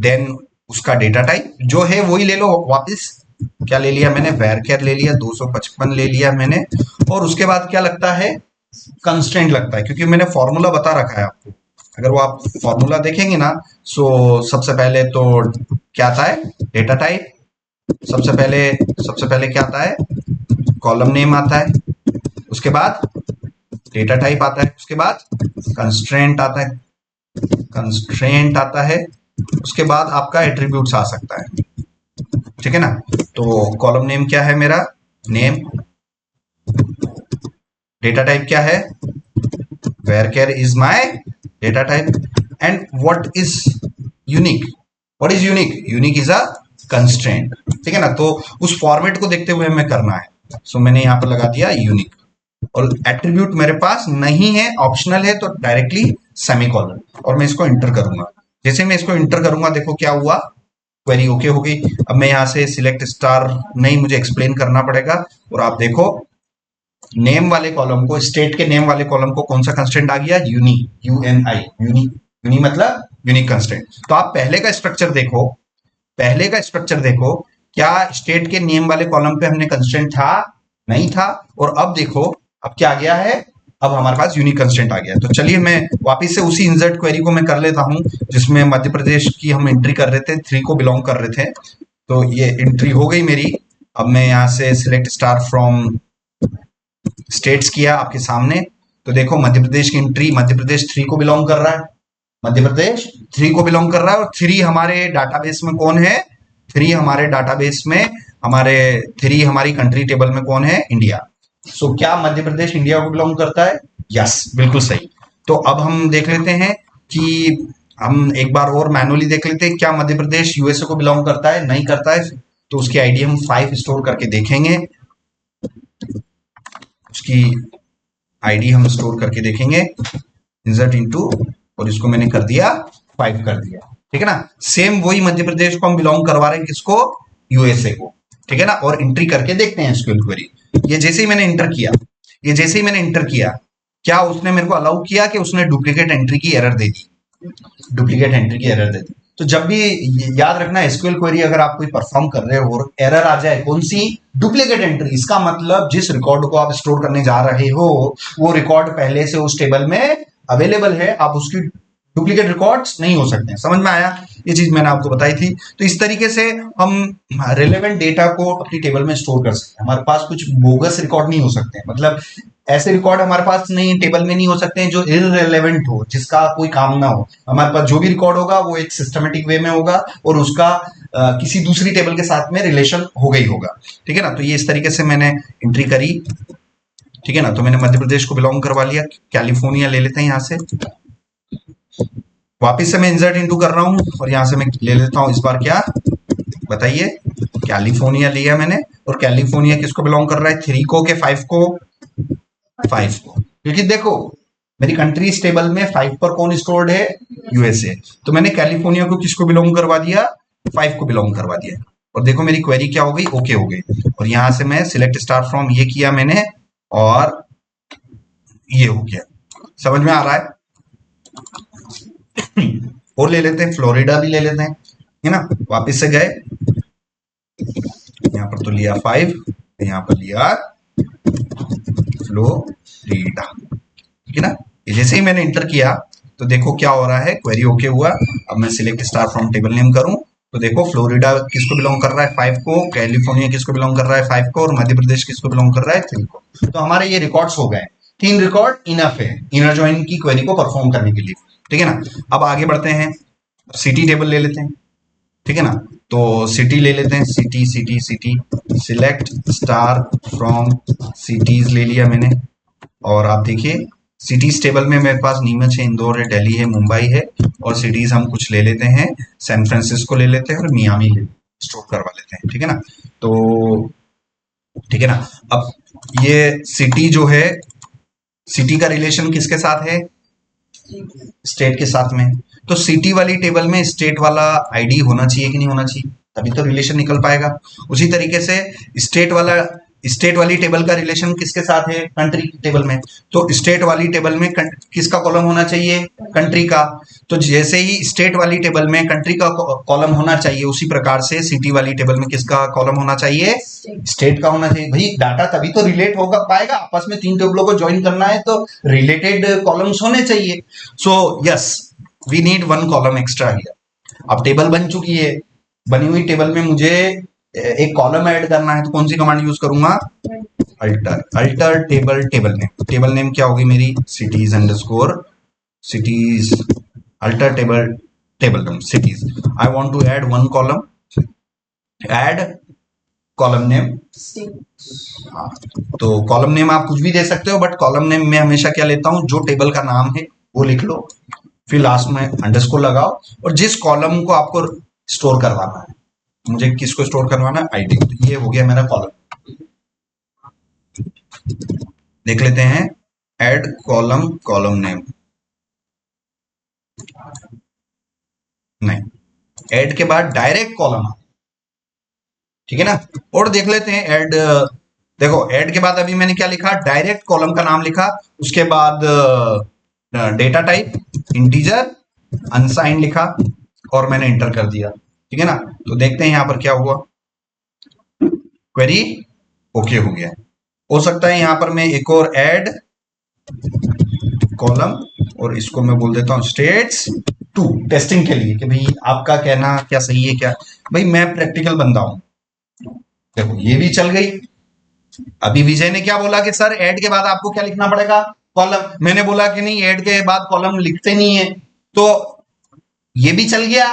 A: then उसका डेटा टाइप जो है वही ले लो वापस। क्या ले लिया मैंने, वैरकेर ले लिया, 255 ले लिया मैंने, और उसके बाद क्या लगता है, कंस्ट्रेंट लगता है, क्योंकि मैंने फॉर्मूला बता रखा है आपको। अगर वो आप फॉर्मूला देखेंगे ना, सो सबसे पहले तो क्या आता है, डेटा टाइप, सबसे पहले क्या आता है, कॉलम नेम आता है, उसके बाद डेटा टाइप आता है, उसके बाद कंस्ट्रेंट आता है, कंस्ट्रेंट आता है, उसके बाद आपका एट्रीब्यूट्स आ सकता है, ठीक है ना। तो कॉलम नेम क्या है मेरा, नेम, डेटा टाइप क्या है, where is my data type, and what is unique, what is unique, unique is a constraint, ठीक है ना। तो उस फॉर्मेट को देखते हुए हमें करना है। सो मैंने यहां पर लगा दिया यूनिक, और एट्रीब्यूट मेरे पास नहीं है, ऑप्शनल है, तो डायरेक्टली सेमीकोलन, और मैं इसको इंटर करूंगा। जैसे मैं इसको इंटर करूंगा, देखो क्या हुआ, क्वेरी ओके हो गई। अब मैं यहां से सिलेक्ट स्टार नहीं, मुझे एक्सप्लेन करना पड़ेगा, और आप देखो नेम वाले कॉलम को, स्टेट के नेम वाले कॉलम को कौन सा कंस्ट्रेंट आ गया, यूनी, यूएनआई, यूनी, यूनी मतलब यूनिक कंस्ट्रेंट। तो आप पहले का स्ट्रक्चर देखो, पहले का स्ट्रक्चर देखो, क्या स्टेट के नेम वाले कॉलम पे हमने कंस्ट्रेंट था, नहीं था। और अब देखो, अब क्या आ गया है, अब हमारे पास यूनिक कंस्टेंट आ गया। तो चलिए मैं वापस से उसी इंसर्ट क्वेरी को मैं कर लेता हूं जिसमें मध्य प्रदेश की हम एंट्री कर रहे थे, 3 को बिलोंग कर रहे थे। तो ये एंट्री हो गई मेरी। अब मैं यहाँ से सिलेक्ट स्टार फ्रॉम स्टेट्स किया आपके सामने। तो देखो मध्य प्रदेश की एंट्री, मध्य प्रदेश 3 को बिलोंग कर रहा है, मध्य प्रदेश 3 को बिलोंग कर रहा है। और 3 हमारे डाटाबेस में कौन है, 3 हमारे डाटाबेस में, हमारे 3 हमारी कंट्री टेबल में कौन है, इंडिया। सो क्या मध्य प्रदेश इंडिया को बिलोंग करता है? यस, बिल्कुल सही। तो अब हम देख लेते हैं कि हम एक बार और मैनुअली देख लेते हैं क्या मध्य प्रदेश यूएसए को बिलोंग करता है, नहीं करता है। तो उसकी आईडी हम 5 स्टोर करके देखेंगे, उसकी आईडी हम स्टोर करके देखेंगे, इंसर्ट इनटू, और इसको मैंने कर दिया 5 कर दिया। ठीक है ना, सेम वही मध्य प्रदेश को हम बिलोंग करवा रहे हैं, किसको, यूएसए को। ठीक है ना, और एंट्री करके देखते हैं एसक्यूएल क्वेरी। ये जैसे ही मैंने इंटर किया, ये जैसे ही मैंने इंटर किया, क्या उसने मेरे को अलाउ किया कि उसने डुप्लीकेट एंट्री की एरर दे दी, डुप्लीकेट एंट्री की एरर दे दी। तो जब भी याद रखना, एसक्यूएल क्वेरी अगर आप कोई परफॉर्म कर रहे हो और एरर आ जाए, कौन सी, डुप्लीकेट एंट्री, इसका मतलब जिस रिकॉर्ड को आप स्टोर करने जा रहे हो वो रिकॉर्ड पहले से उस टेबल में अवेलेबल है, आप उसकी डुप्लीकेट रिकॉर्ड्स नहीं हो सकते हैं। समझ में आया? ये चीज मैंने आपको बताई थी। तो इस तरीके से हम रिलेवेंट डेटा को अपनी टेबल में स्टोर कर सकते हैं। हमारे पास कुछ बोगस रिकॉर्ड नहीं हो सकते हैं, मतलब ऐसे रिकॉर्ड हमारे पास नहीं, टेबल में नहीं हो सकते हैं जो इररिलेवेंट हो, जिसका कोई काम ना हो। हमारे पास जो भी रिकॉर्ड होगा वो एक सिस्टमेटिक वे में होगा और उसका किसी दूसरी टेबल के साथ में रिलेशन हो गई होगा। ठीक है ना, तो ये इस तरीके से मैंने एंट्री करी। ठीक है ना, तो मैंने मध्य प्रदेश को बिलोंग करवा लिया। कैलिफोर्निया ले लेते हैं यहाँ से, वापिस से मैं इंसर्ट इनटू कर रहा हूं और यहां से मैं ले लेता हूं इस बार क्या, बताइए, कैलिफोर्निया लिया मैंने। और कैलिफोर्निया किसको बिलोंग कर रहा है, 3 को के 5 को, 5 को। क्योंकि देखो मेरी कंट्रीज टेबल में 5 पर कौन स्टोर्ड है, यूएसए। तो मैंने कैलिफोर्निया को किसको बिलोंग करवा दिया, 5 को बिलोंग करवा दिया। और देखो मेरी क्वेरी क्या हो गई, ओके हो गई। और यहां से मैं सिलेक्ट स्टार फ्रॉम ये किया मैंने, और ये हो गया। समझ में आ रहा है? और ले लेते हैं, फ्लोरिडा भी ले लेते हैं, है ना। वापस से गए, यहाँ पर तो लिया 5, यहाँ पर लिया फ्लोरिडा। ठीक है ना, जैसे ही मैंने इंटर किया तो देखो क्या हो रहा है, क्वेरी ओके हुआ। अब मैं select star from table name करूं तो देखो फ्लोरिडा किसको बिलोंग कर रहा है, 5 को, कैलिफोर्निया किसको बिलोंग कर रहा है, 5 को, और मध्य प्रदेश किसको बिलोंग कर रहा है, 3 को। तो हमारे ये रिकॉर्ड्स हो गए, 3 रिकॉर्ड इनफ है इनर ज्वाइन की क्वेरी को परफॉर्म करने के लिए। ठीक है ना, अब आगे बढ़ते हैं, सिटी टेबल ले लेते हैं। ठीक है ना, तो सिटी ले लेते हैं, city city city, select star from cities ले लिया मैंने। और आप देखिए सिटीज टेबल में मेरे पास नीमच है, इंदौर है, दिल्ली है, मुंबई है। और सिटीज हम कुछ ले लेते हैं, सैन फ्रांसिस्को ले लेते हैं और मियामी ले स्टोर करवा लेते हैं। ठीक है ना, तो ठीक है ना, अब ये सिटी जो है, सिटी का रिलेशन किसके साथ है, स्टेट के साथ में। तो सिटी वाली टेबल में स्टेट वाला आईडी होना चाहिए कि नहीं होना चाहिए, तभी तो रिलेशन निकल पाएगा। उसी तरीके से स्टेट वाली टेबल का रिलेशन किसके साथ है, कंट्री टेबल में। तो स्टेट वाली टेबल में किसका कॉलम होना चाहिए, कंट्री का। तो जैसे ही स्टेट वाली टेबल में कंट्री का कॉलम होना चाहिए, उसी प्रकार से सिटी वाली टेबल में किसका कॉलम होना चाहिए, स्टेट का होना चाहिए। भाई डाटा तभी तो रिलेट होगा पाएगा, आपस में 3 टेबलों को ज्वाइन करना है तो रिलेटेड कॉलम्स होने चाहिए। So yes, we need 1 column extra here. अब टेबल बन चुकी है, बनी हुई टेबल में मुझे एक कॉलम ऐड करना है, तो कौन सी कमांड यूज करूंगा, alter, alter table, table name क्या होगी मेरी, cities underscore cities, alter table name cities. I want to add 1 column, add column name. हाँ, तो कॉलम नेम आप कुछ भी दे सकते हो, बट कॉलम नेम में हमेशा क्या लेता हूं, जो टेबल का नाम है वो लिख लो, फिर लास्ट में अंडरस्कोर लगाओ, और जिस कॉलम को आपको स्टोर करवाना है, मुझे किसको स्टोर करवाना है, आईडी। तो ये हो गया मेरा कॉलम। देख लेते हैं, ऐड कॉलम, कॉलम नेम नहीं, ऐड के बाद डायरेक्ट कॉलम। ठीक है ना, और देख लेते हैं ऐड, देखो ऐड के बाद अभी मैंने क्या लिखा, डायरेक्ट कॉलम का नाम लिखा, उसके बाद डेटा टाइप इंटीजर अनसाइन लिखा और मैंने इंटर कर दिया। ठीक है ना, तो देखते हैं यहां पर क्या हुआ, क्वेरी ओके हो गया। हो सकता है यहाँ पर मैं एक और ऐड कॉलम और इसको मैं बोल देता हूँ स्टेट्स 2 टेस्टिंग के लिए कि भाई आपका कहना क्या सही है क्या। भाई मैं प्रैक्टिकल बंदा हूं, देखो ये भी चल गई। अभी विजय ने क्या बोला कि सर ऐड के बाद आपको क्या लिखना पड़ेगा, कॉलम। मैंने बोला कि नहीं ऐड के बाद कॉलम लिखते नहीं है, तो ये भी चल गया।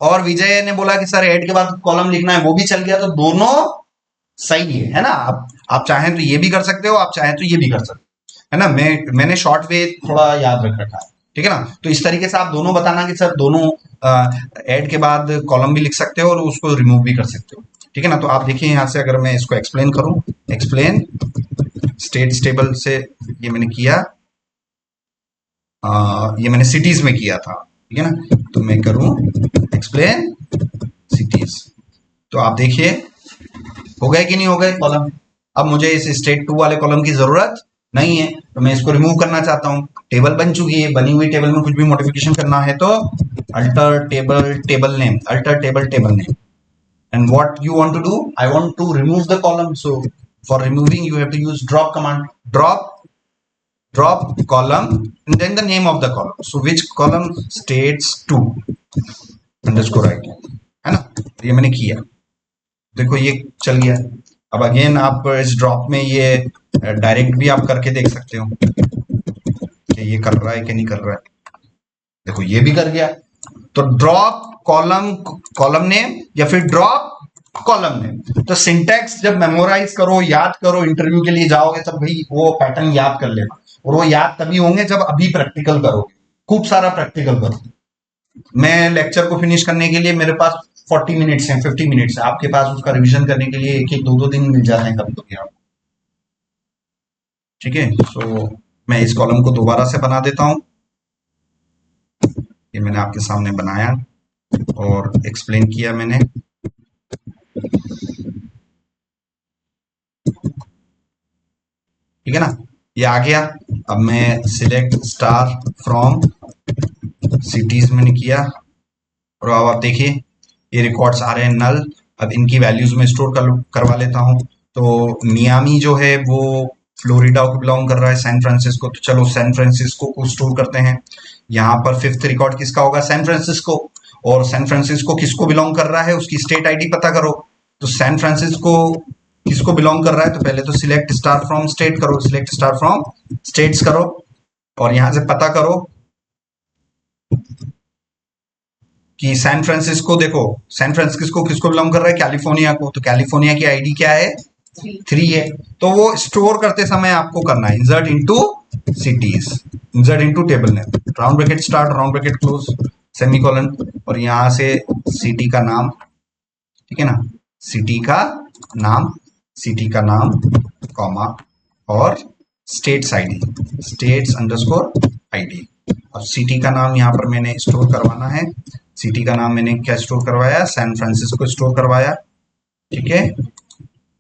A: और विजय ने बोला कि सर ऐड के बाद कॉलम लिखना है, वो भी चल गया। तो दोनों सही है ना। आप चाहें तो ये भी कर सकते हो, आप चाहें तो ये भी कर सकते हो, है ना। मैंने शॉर्ट वे थोड़ा याद रख रखा है, ठीक है ना। तो इस तरीके से आप दोनों बताना कि सर दोनों ऐड के बाद कॉलम भी लिख सकते हो और उसको रिमूव भी कर सकते हो, ठीक है ना। तो आप देखिए यहाँ से अगर मैं इसको एक्सप्लेन करूं, एक्सप्लेन स्टेट्स टेबल से ये मैंने किया, ये मैंने सिटीज में किया था, ठीक है ना। तो मैं करूं एक्सप्लेन सिटीज, तो आप देखिए हो गए कि नहीं हो गए कॉलम। अब मुझे इस स्टेट 2 वाले कॉलम की जरूरत नहीं है, तो मैं इसको रिमूव करना चाहता हूं। टेबल बन चुकी है, बनी हुई टेबल में कुछ भी मॉडिफिकेशन करना है तो alter table table name, alter table table name. And what you want to do? I want to remove the column. So for removing, you have to use drop command. Drop column and then the name of the column. So which column? States 2 underscore id, है ना। ये मैंने किया, देखो ये चल गया। अब अगेन आप इस ड्रॉप में ये डायरेक्ट भी आप करके देख सकते हो कि ये कर रहा है कि नहीं कर रहा है। देखो ये भी कर गया। तो ड्रॉप कॉलम, कॉलम नेम या फिर ड्रॉप कॉलम नेम। तो सिंटैक्स जब मेमोराइज करो, याद करो, इंटरव्यू के लिए जाओगे तब भाई वो पैटर्न याद कर लेना। और वो याद तभी होंगे जब अभी प्रैक्टिकल करोगे, खूब सारा प्रैक्टिकल करो। मैं लेक्चर को फिनिश करने के लिए मेरे पास 40 मिनट्स हैं, 50 मिनट्स है, आपके पास उसका रिवीजन करने के लिए एक एक दो दो दिन मिल जाते हैं कभी कभी आपको, ठीक है। सो मैं इस कॉलम को दोबारा से बना देता हूं। ये मैंने आपके सामने बनाया और एक्सप्लेन किया मैंने, ठीक है ना। ये आ गया। अब मैं सिलेक्ट स्टार फ्रॉम सिटीज मैंने किया और अब आप देखिए ये रिकॉर्ड्स आ रहे हैं नल। अब इनकी वैल्यूज में स्टोर करवा लेता हूं। तो मियामी जो है वो फ्लोरिडा को बिलोंग कर रहा है, सैन फ्रांसिस्को। तो चलो सैन फ्रांसिस्को को स्टोर करते हैं। यहाँ पर 5th रिकॉर्ड किसका होगा, सैन फ्रांसिस्को। और सैन फ्रांसिस्को किसको बिलोंग कर रहा है, उसकी स्टेट आईडी पता करो। तो सैन फ्रांसिस्को किसको बिलोंग कर रहा है, तो पहले तो सिलेक्ट स्टार फ्रॉम स्टेट करो, सिलेक्ट स्टार फ्रॉम स्टेट्स करो और यहां से पता करो कि सैन फ्रांसिस्को, देखो सैन फ्रांसिस्को किसको बिलोंग कर रहा है, कैलिफोर्निया को। तो कैलिफोर्निया की आईडी क्या है, 3 है। तो वो स्टोर करते समय आपको करना है insert into cities, insert into table name, round bracket start, round bracket close, semicolon और यहां से सिटी का नाम, ठीक है ना, सिटी का नाम, सिटी का नाम कॉमा और states ID, states underscore ID. अब सिटी का नाम यहाँ पर मैंने स्टोर करवाना है। सिटी का नाम मैंने क्या स्टोर करवाया, सैन फ्रांसिस्को स्टोर करवाया, ठीक है,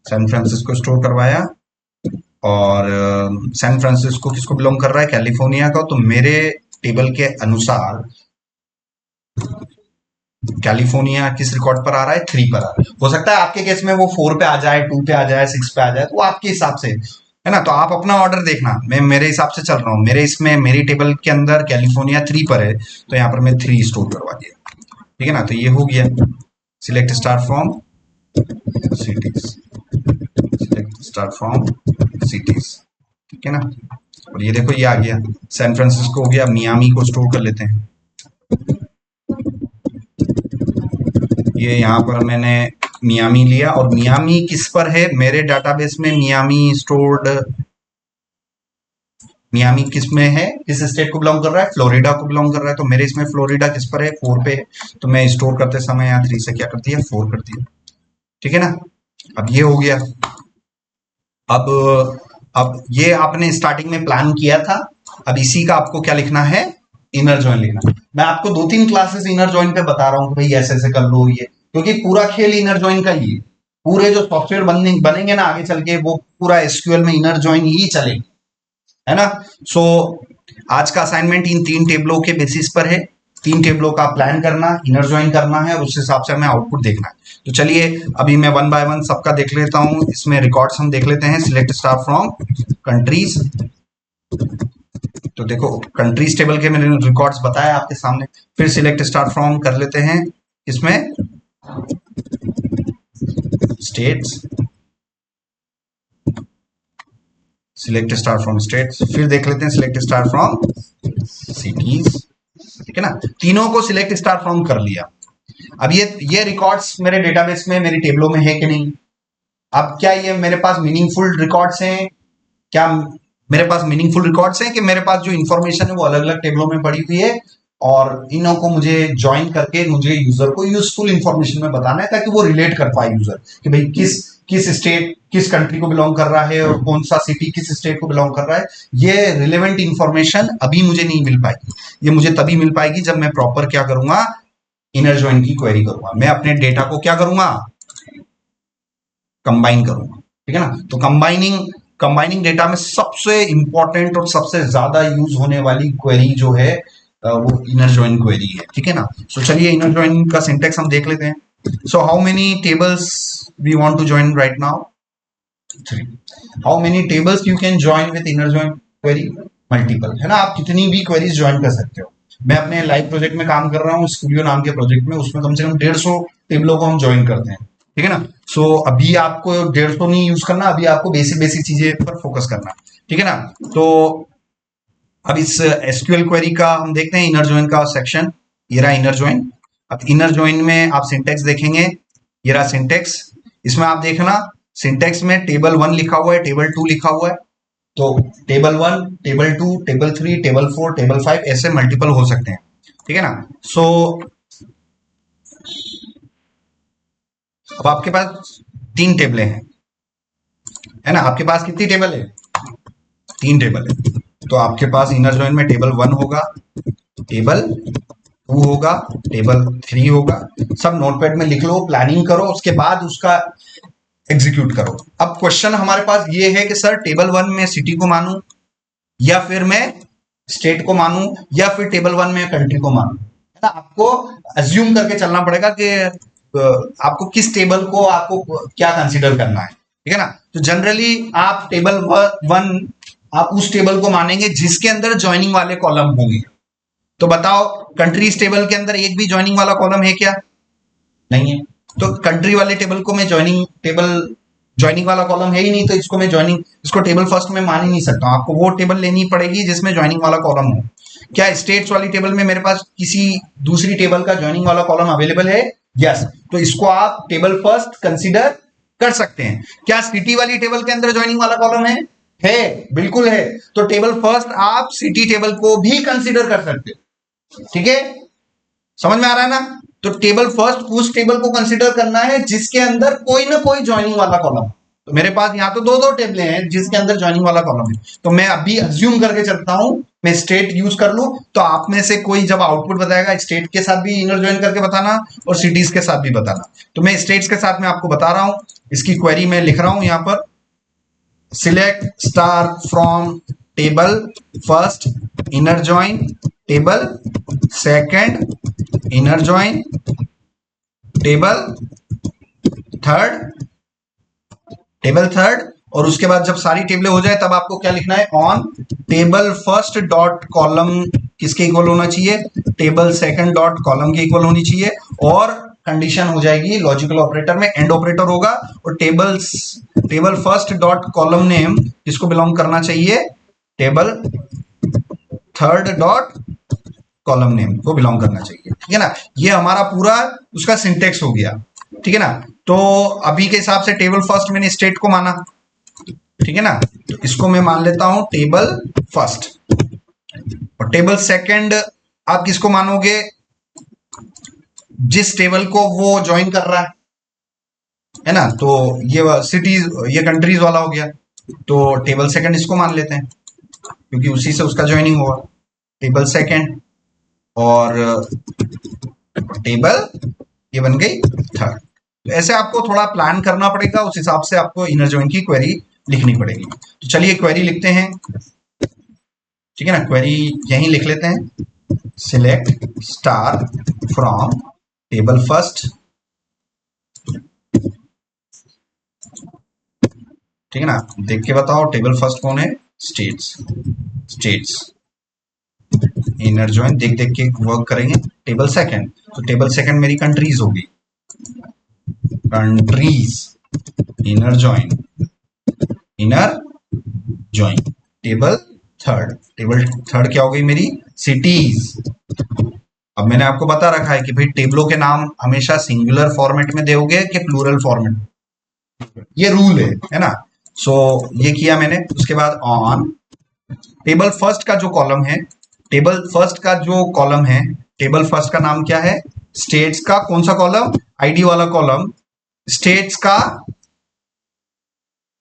A: सैन फ्रांसिस्को स्टोर करवाया। और सैन फ्रांसिस्को किसको बिलोंग कर रहा है, कैलिफोर्निया का। तो मेरे टेबल के अनुसार कैलिफोर्निया किस रिकॉर्ड पर आ रहा है, 3 पर आ रहा है। हो सकता है आपके केस में वो 4 पे आ जाए, 2 पे आ जाए, 6 पे आ जाए, तो वो आपके हिसाब से है ना। तो आप अपना ऑर्डर देखना, मैं मेरे हिसाब से चल रहा हूँ। मेरे इसमें मेरी टेबल के अंदर कैलिफोर्निया 3 पर है, तो यहाँ पर मैं 3 स्टोर करवा दिया, ठीक है ना। तो ये हो गया, select star from cities, select star from cities, ठीक है ना। और ये देखो ये आ गया, सैन फ्रांसिस्को हो गया। मियामी को स्टोर कर लेते हैं। ये यहाँ पर मैंने मियामी लिया और मियामी किस पर है, मेरे डाटाबेस में मियामी स्टोर्ड, मियामी किस में है, किस स्टेट को बिलोंग कर रहा है, फ्लोरिडा को बिलोंग कर रहा है। तो मेरे इसमें फ्लोरिडा किस पर है, 4 पे है। तो मैं स्टोर करते समय यहाँ 3 से क्या कर दिया, 4 कर दिया, ठीक है ना। अब ये हो गया। अब ये आपने स्टार्टिंग में प्लान किया था। अब इसी का आपको क्या लिखना है, इनर जॉइन लिखना। मैं आपको 2-3 क्लासेस इनर जॉइन पे बता रहा हूँ कि भाई ऐसे ऐसे कर लो ये, क्योंकि पूरा खेल इनर जॉइन का ही है। पूरे जो सॉफ्टवेयर बनेंगे ना आगे चल के, वो पूरा एसक्यूएल में इनर जॉइन ही चलेगी, है ना। सो आज का असाइनमेंट इन 3 टेबलों के बेसिस पर है। तीन टेबलों का प्लान करना, इनर ज्वाइन करना है और उस हिसाब से हमें आउटपुट देखना है। तो चलिए अभी मैं वन बाय वन सबका देख लेता हूं। इसमें रिकॉर्ड्स हम देख लेते हैं। Select star from countries. तो देखो कंट्रीज टेबल के मैंने रिकॉर्ड्स बताया आपके सामने। फिर सिलेक्ट स्टार फ्रॉम कर लेते हैं इसमें states, select star from states. फिर देख लेते हैं सिलेक्ट स्टार फ्रॉम सिटीज, ठीक है ना। तीनों को सिलेक्ट स्टार फ्रॉम कर लिया। अब ये रिकॉर्ड्स मेरे डेटाबेस में, मेरी टेबलों में है कि नहीं। अब क्या ये मेरे पास मीनिंगफुल रिकॉर्ड्स हैं? क्या मेरे पास मीनिंगफुल रिकॉर्ड्स हैं कि मेरे पास जो इंफॉर्मेशन है वो अलग अलग टेबलों में पड़ी हुई है और इनों को मुझे ज्वाइन करके मुझे यूजर को यूजफुल इंफॉर्मेशन में बताना है ताकि वो रिलेट कर पाए यूजर कि भाई किस स्टेट, किस कंट्री को बिलोंग कर रहा है और कौन सा सिटी किस स्टेट को बिलोंग कर रहा है। ये रिलेवेंट इंफॉर्मेशन अभी मुझे नहीं मिल पाएगी। ये मुझे तभी मिल पाएगी जब मैं प्रॉपर क्या करूंगा, इनर ज्वाइन की क्वेरी करूंगा। मैं अपने डेटा को क्या करूंगा, कंबाइन करूंगा, ठीक है ना। तो कंबाइनिंग डेटा में सबसे इंपॉर्टेंट और सबसे ज्यादा यूज होने वाली क्वेरी जो है वो इनर ज्वाइन क्वेरी है, ठीक है ना। सो चलिए इनर ज्वाइन का सिंटेक्स हम देख लेते हैं। So how many tables we want to join right now? 3. How many tables you can join with inner join query? Multiple, है ना। आप कितनी भी क्वेरीज ज्वाइन कर सकते हो। मैं अपने लाइव प्रोजेक्ट में काम कर रहा हूँ, स्टूडियो नाम के प्रोजेक्ट में। उसमें कम से कम 150 टेबलों को हम ज्वाइन करते हैं, ठीक है ना। सो अभी आपको 150 नहीं यूज करना, अभी आपको बेसिक चीजें पर फोकस करना, ठीक है ना। तो अब इस एसक्यूएल क्वेरी का हम देखते हैं इनर ज्वाइन का सेक्शन। ये रहा इनर ज्वाइन। अब इनर ज्वाइन में आप सिंटेक्स देखेंगे, ये रहा सिंटेक्स। इसमें आप देखना सिंटेक्स में टेबल 1 लिखा हुआ है, टेबल 2 लिखा हुआ है। तो table 1, table 2, table 3, table 4, table 5 ऐसे मल्टीपल हो सकते हैं, ठीक है ना। सो अब आपके पास 3 टेबलें हैं, है ना। आपके पास कितनी टेबल है? 3 टेबल है। तो आपके पास इनर ज्वाइन में टेबल 1 होगा, टेबल 2 होगा, टेबल 3 होगा। सब नोटपैड में लिख लो, प्लानिंग करो, उसके बाद उसका एग्जीक्यूट करो। अब क्वेश्चन हमारे पास ये है कि सर टेबल 1 में सिटी को मानूं या फिर मैं स्टेट को मानूं या फिर टेबल 1 में कंट्री को मानूं, है ना। आपको अज्यूम करके चलना पड़ेगा कि आपको किस टेबल को आपको क्या कंसीडर करना है, ठीक है ना। तो जनरली आप टेबल 1 आप उस टेबल को मानेंगे जिसके अंदर ज्वाइनिंग वाले कॉलम होंगे। तो बताओ कंट्रीज टेबल के अंदर एक भी ज्वाइनिंग वाला कॉलम है क्या? नहीं है। तो कंट्री वाले टेबल को मैं ज्वाइनिंग वाला कॉलम है ही नहीं, तो इसको टेबल फर्स्ट में मान ही नहीं सकता। आपको वो टेबल लेनी पड़ेगी जिसमें ज्वाइनिंग वाला कॉलम हो। क्या स्टेट्स वाली टेबल में मेरे पास किसी दूसरी टेबल का ज्वाइनिंग वाला कॉलम अवेलेबल है? यस। तो इसको आप टेबल फर्स्ट कंसीडर कर सकते हैं। क्या सिटी वाली टेबल के अंदर ज्वाइनिंग वाला कॉलम है? बिल्कुल है। तो टेबल फर्स्ट आप सिटी टेबल को भी कंसीडर कर सकते हो, ठीक है। समझ में आ रहा है ना। तो टेबल फर्स्ट उस टेबल को कंसीडर करना है जिसके अंदर कोई ना कोई ज्वाइनिंग वाला कॉलम। तो मेरे पास यहाँ तो दो टेबलें हैं जिसके अंदर ज्वाइनिंग वाला कॉलम है। तो मैं अभी अज्यूम करके चलता हूं, मैं स्टेट यूज कर लूं। तो आप में से कोई जब आउटपुट बताएगा स्टेट के साथ भी इनर ज्वाइन करके बताना और सिटीज के साथ भी बताना। तो मैं स्टेट्स के साथ में आपको बता रहा हूं। इसकी क्वेरी मैं लिख रहा हूं यहां पर, select star from table first inner join, table second inner join, table third और उसके बाद जब सारी टेबलें हो जाए तब आपको क्या लिखना है, on table first dot column किसके इक्वल होना चाहिए, टेबल सेकंड डॉट कॉलम के इक्वल होनी चाहिए। और कंडीशन हो जाएगी लॉजिकल ऑपरेटर में एंड ऑपरेटर होगा और table first dot column name किसको बिलोंग करना चाहिए, table third dot column name को बिलोंग करना चाहिए, ठीक है ना। ये हमारा पूरा उसका सिंटेक्स हो गया, ठीक है ना। तो अभी के हिसाब से टेबल फर्स्ट मैंने स्टेट को माना, ठीक है ना। तो इसको मैं मान लेता हूं टेबल फर्स्ट। और टेबल सेकंड आप किसको मानोगे, जिस टेबल को वो ज्वाइन कर रहा है ना। तो ये सिटीज, ये कंट्रीज वाला हो गया। तो टेबल सेकंड इसको मान लेते हैं क्योंकि उसी से उसका ज्वाइनिंग होगा, टेबल सेकंड। और टेबल ये बन गई थर्ड। तो ऐसे आपको थोड़ा प्लान करना पड़ेगा, उस हिसाब से आपको इनर ज्वाइन की क्वेरी लिखनी पड़ेगी। तो चलिए क्वेरी लिखते हैं, ठीक है ना। क्वेरी यहीं लिख लेते हैं, select star from table first, ठीक है ना। देख के बताओ टेबल फर्स्ट कौन है, स्टेट्स, स्टेट्स इनर जॉइन देख देख के वर्क करेंगे। टेबल सेकंड, तो टेबल सेकंड मेरी कंट्रीज होगी, countries inner join, inner join. Table third, table third क्या हो गई मेरी, सिटीज। अब मैंने आपको बता रखा है कि भाई टेबलों के नाम हमेशा सिंगुलर फॉर्मेट में दोगे कि प्लूरल फॉर्मेट, ये रूल है ना। सो ये किया मैंने। उसके बाद ऑन टेबल फर्स्ट का जो कॉलम है, टेबल फर्स्ट का जो कॉलम है, टेबल फर्स्ट का नाम क्या है, स्टेट्स का कौन सा कॉलम, आईडी वाला कॉलम, स्टेट्स का,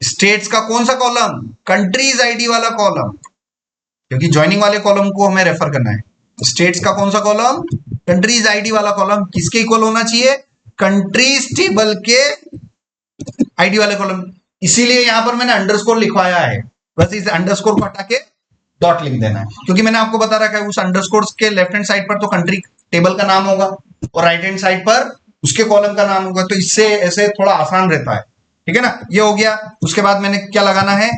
A: स्टेट्स का कौन सा कॉलम, कंट्रीज आईडी वाला कॉलम, क्योंकि ज्वाइनिंग वाले कॉलम को हमें रेफर करना है। स्टेट्स का कौन सा कॉलम, कंट्रीज आईडी वाला कॉलम, किसके इक्वल होना चाहिए, कंट्रीज टेबल के आईडी वाले कॉलम। इसीलिए यहां पर मैंने अंडरस्कोर लिखवाया है, बस इस अंडरस्कोर को हटा के डॉट लिख देना है, क्योंकि मैंने आपको बता रखा है उस अंडरस्कोर के लेफ्ट हैंड साइड पर तो कंट्री टेबल का नाम होगा और राइट हैंड साइड पर उसके कॉलम का नाम होगा, तो इससे ऐसे थोड़ा आसान रहता है, ठीक है ना। ये हो गया। उसके बाद मैंने क्या लगाना है,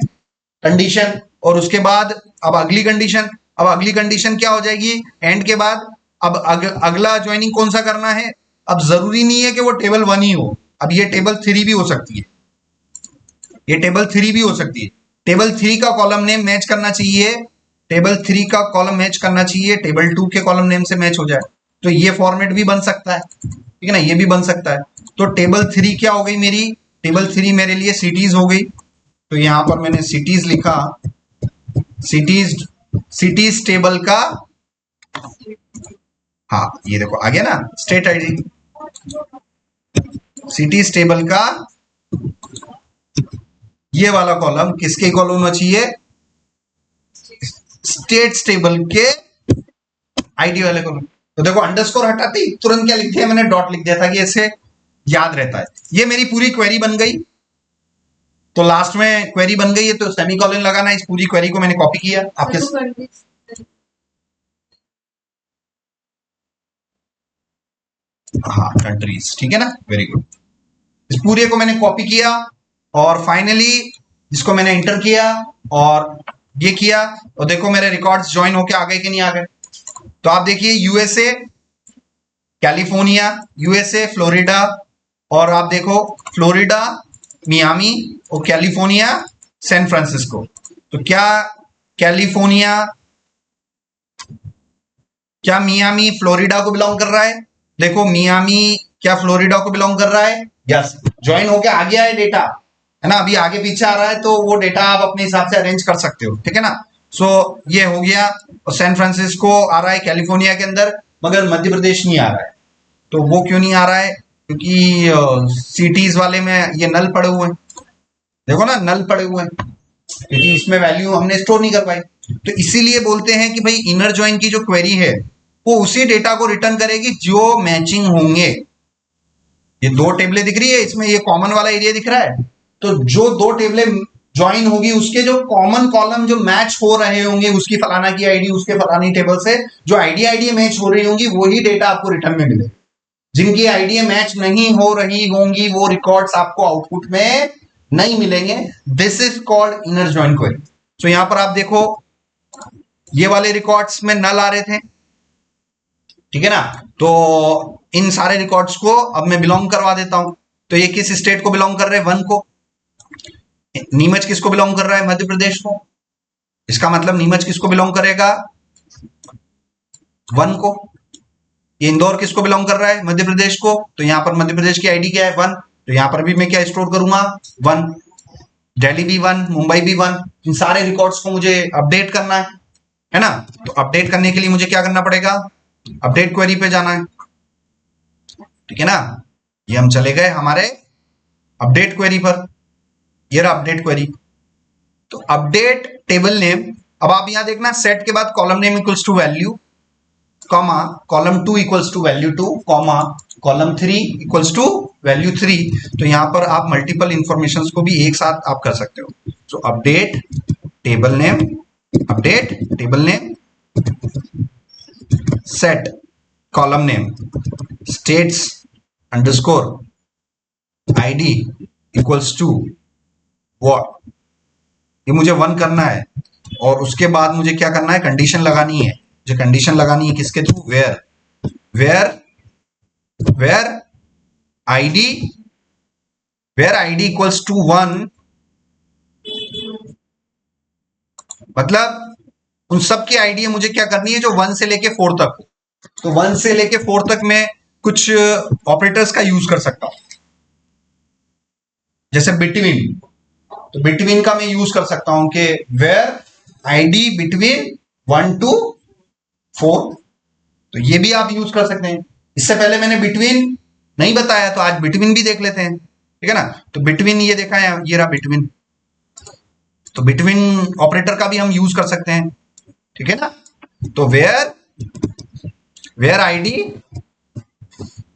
A: कंडीशन, और उसके बाद अब अगली कंडीशन, अब अगली कंडीशन क्या हो जाएगी, एंड के बाद अब अगला ज्वाइनिंग कौन सा करना है। अब जरूरी नहीं है कि वो टेबल 1 ही हो, अब ये टेबल 3 भी हो सकती है, ये टेबल 3 भी हो सकती है। टेबल 3 का कॉलम नेम मैच करना चाहिए, टेबल 3 का कॉलम मैच करना चाहिए टेबल 2 के कॉलम नेम से मैच हो जाए, तो ये फॉर्मेट भी बन सकता है, ठीक है ना, ये भी बन सकता है। तो टेबल 3 क्या हो गई मेरी, टेबल 3 मेरे लिए सिटीज हो गई, तो यहां पर मैंने सिटीज लिखा, सिटीज, सिटीज टेबल का, हाँ ये देखो आ गया ना, स्टेट आईडी, सिटीज टेबल का ये वाला कॉलम किसके इक्वल होना चाहिए, स्टेट्स टेबल के आईडी वाले कॉलम। तो देखो अंडरस्कोर हटाते ही तुरंत क्या लिख दिया मैंने, डॉट लिख दिया था कि ऐसे याद रहता है। ये मेरी पूरी क्वेरी बन गई, तो लास्ट में क्वेरी बन गई है तो सेमीकोलन लगाना, इस पूरी क्वेरी को मैंने कॉपी किया आपके, हाँ कंट्रीज, ठीक है ना, वेरी गुड। इस पूरे को मैंने कॉपी किया और फाइनली इसको मैंने इंटर किया और ये किया, और देखो मेरे रिकॉर्ड्स ज्वाइन होके आ गए कि नहीं आ गए। तो आप देखिए यूएसए, कैलिफोर्निया, यूएसए फ्लोरिडा, और आप देखो फ्लोरिडा मियामी और कैलिफोर्निया सैन फ्रांसिस्को। तो क्या कैलिफोर्निया, क्या मियामी फ्लोरिडा को बिलोंग कर रहा है, देखो मियामी क्या फ्लोरिडा को बिलोंग कर रहा है, यस, ज्वाइन होके आ गया है डेटा, है ना। अभी आगे पीछे आ रहा है तो वो डेटा आप अपने हिसाब से अरेंज कर सकते हो, ठीक है ना। सो ये हो गया, और सैन फ्रांसिस्को आ रहा है कैलिफोर्निया के अंदर, मगर मध्य प्रदेश नहीं आ रहा है। तो वो क्यों नहीं आ रहा है, क्योंकि सिटीज वाले में ये नल पड़े हुए हैं, देखो ना नल पड़े हुए हैं, क्योंकि इसमें वैल्यू हमने स्टोर नहीं कर पाई। तो इसीलिए बोलते हैं कि भाई इनर जॉइन की जो क्वेरी है वो उसी डेटा को रिटर्न करेगी जो मैचिंग होंगे। ये दो टेबलें दिख रही है, इसमें ये कॉमन वाला एरिया दिख रहा है, तो जो दो टेबलें ज्वाइन होगी उसके जो कॉमन कॉलम जो मैच हो रहे होंगे, उसकी फलाना की आईडी उसके फलानी टेबल से जो आईडी मैच हो रही होंगी, वही डेटा आपको रिटर्न में मिलेगा। जिनकी आईडी मैच नहीं हो रही होंगी वो रिकॉर्ड्स आपको आउटपुट में नहीं मिलेंगे। This is called inner join query. So यहां पर आप देखो ये वाले रिकॉर्ड्स में नल आ रहे थे, ठीक है ना। तो इन सारे रिकॉर्ड्स को अब मैं बिलोंग करवा देता हूं। तो ये किस स्टेट को बिलोंग कर रहे हैं, 1 को। नीमच किसको बिलोंग कर रहा है, मध्य प्रदेश को। इसका मतलब नीमच किसको बिलोंग करेगा, 1 को। इंदौर किसको बिलोंग कर रहा है, मध्य प्रदेश को। तो यहां पर मध्य प्रदेश की आईडी क्या है, 1। तो यहां पर भी मैं क्या स्टोर करूंगा, 1। दिल्ली भी 1, मुंबई भी 1। इन सारे रिकॉर्ड्स को मुझे अपडेट करना है ना। तो अपडेट करने के लिए मुझे क्या करना पड़ेगा, अपडेट क्वेरी पे जाना है, ठीक है ना। ये हम चले गए हमारे अपडेट क्वेरी पर, ये रहा अपडेट क्वेरी। तो अपडेट टेबल नेम, अब आप यहां देखना सेट के बाद column name equals to value, comma column 2 equals to value 2, comma column 3 equals to value 3। तो यहां पर आप मल्टीपल इंफॉर्मेशन को भी एक साथ आप कर सकते हो। So update table name, update table name set column name states underscore ID equals to what, ये मुझे 1 करना है और उसके बाद मुझे क्या करना है, कंडीशन लगानी है। मुझे कंडीशन लगानी है किसके through, where ID equals to 1, मतलब उन सब की आईडी मुझे क्या करनी है जो 1 से लेके 4 तक हो। तो 1 से लेके 4 तक मैं कुछ ऑपरेटर्स का यूज कर सकता हूं, जैसे बिटवीन, तो बिटवीन का मैं यूज कर सकता हूं कि वेयर आईडी बिटवीन 1 to 4, तो ये भी आप यूज कर सकते हैं। इससे पहले मैंने बिटवीन नहीं बताया, तो आज बिटवीन भी देख लेते हैं, ठीक है ना। तो बिटवीन ये देखा है, ये रहा बिटवीन, तो बिटवीन ऑपरेटर का भी हम यूज कर सकते हैं, ठीक है ना। तो वेयर आईडी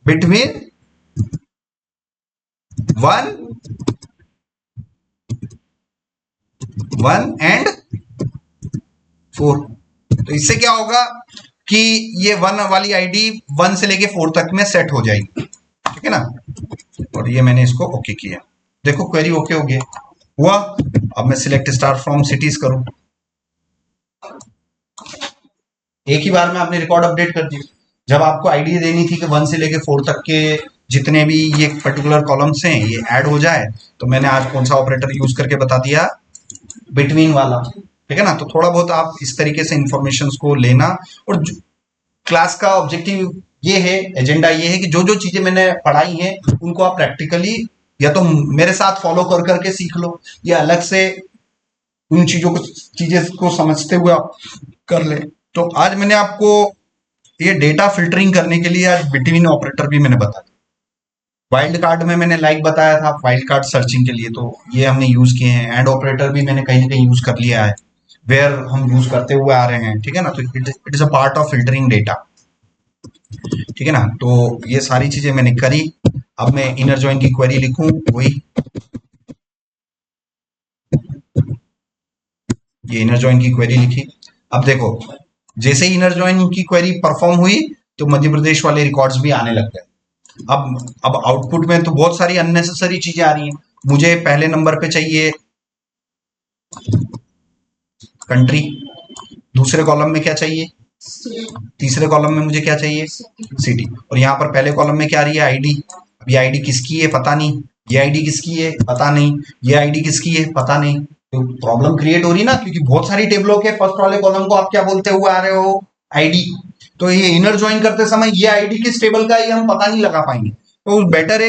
A: बिटवीन 1 and 4, तो इससे क्या होगा कि ये 1 वाली आईडी 1 से लेके 4 तक में सेट हो जाएगी, ठीक है ना। और ये मैंने इसको ओके किया, देखो क्वेरी ओके हो गया हुआ। अब मैं सिलेक्ट स्टार फ्रॉम सिटीज करूं, एक ही बार में आपने रिकॉर्ड अपडेट कर दी। जब आपको आईडी देनी थी कि 1 से लेके 4 तक के जितने भी ये पर्टिकुलर कॉलम्स हैं ये ऐड हो जाए, तो मैंने आज कौन सा ऑपरेटर यूज करके बता दिया, बिटवीन वाला, ठीक है ना। तो थोड़ा बहुत आप इस तरीके से इंफॉर्मेशन को लेना, और क्लास का ऑब्जेक्टिव ये है, एजेंडा ये है कि जो जो चीजें मैंने पढ़ाई हैं उनको आप प्रैक्टिकली या तो मेरे साथ फॉलो कर करके सीख लो, या अलग से उन चीजें को समझते हुए आप कर ले। तो आज मैंने आपको ये डेटा फिल्टरिंग करने के लिए आज बिटवीन ऑपरेटर भी मैंने बताया। वाइल्ड कार्ड में मैंने लाइक बताया था वाइल्ड कार्ड सर्चिंग के लिए, तो ये हमने यूज किए हैं। एंड ऑपरेटर भी मैंने कहीं ना कहीं यूज कर लिया है, वेयर हम यूज करते हुए आ रहे हैं, ठीक है ना। तो it is a part of filtering data, ठीक है ना। तो ये सारी चीजें मैंने करी। अब मैं इनर जॉइन की क्वेरी लिखूं, वही ये इनर जॉइन की क्वेरी लिखी। अब देखो जैसे ही इनर जॉइन की क्वेरी परफॉर्म हुई तो मध्य प्रदेश वाले रिकॉर्ड्स भी आने लग गए। अब आउटपुट में तो बहुत सारी अननेसेसरी चीजें आ रही हैं। मुझे पहले नंबर पे चाहिए कंट्री, दूसरे कॉलम में क्या चाहिए, तीसरे कॉलम में मुझे क्या चाहिए, सिटी, और यहाँ पर पहले कॉलम में क्या आ रही है, आईडी। अब ये आईडी किसकी है पता नहीं, ये आईडी किसकी है पता नहीं, ये आईडी किसकी है पता नहीं। तो प्रॉब्लम क्रिएट हो रही ना, क्योंकि बहुत सारी टेबलों के फर्स्ट वाले कॉलम को आप क्या बोलते हुए आ रहे हो, आईडी। तो ये इनर ज्वाइन करते समय ये आईडी किस टेबल का, ये हम पता नहीं लगा पाएंगे। तो बेटर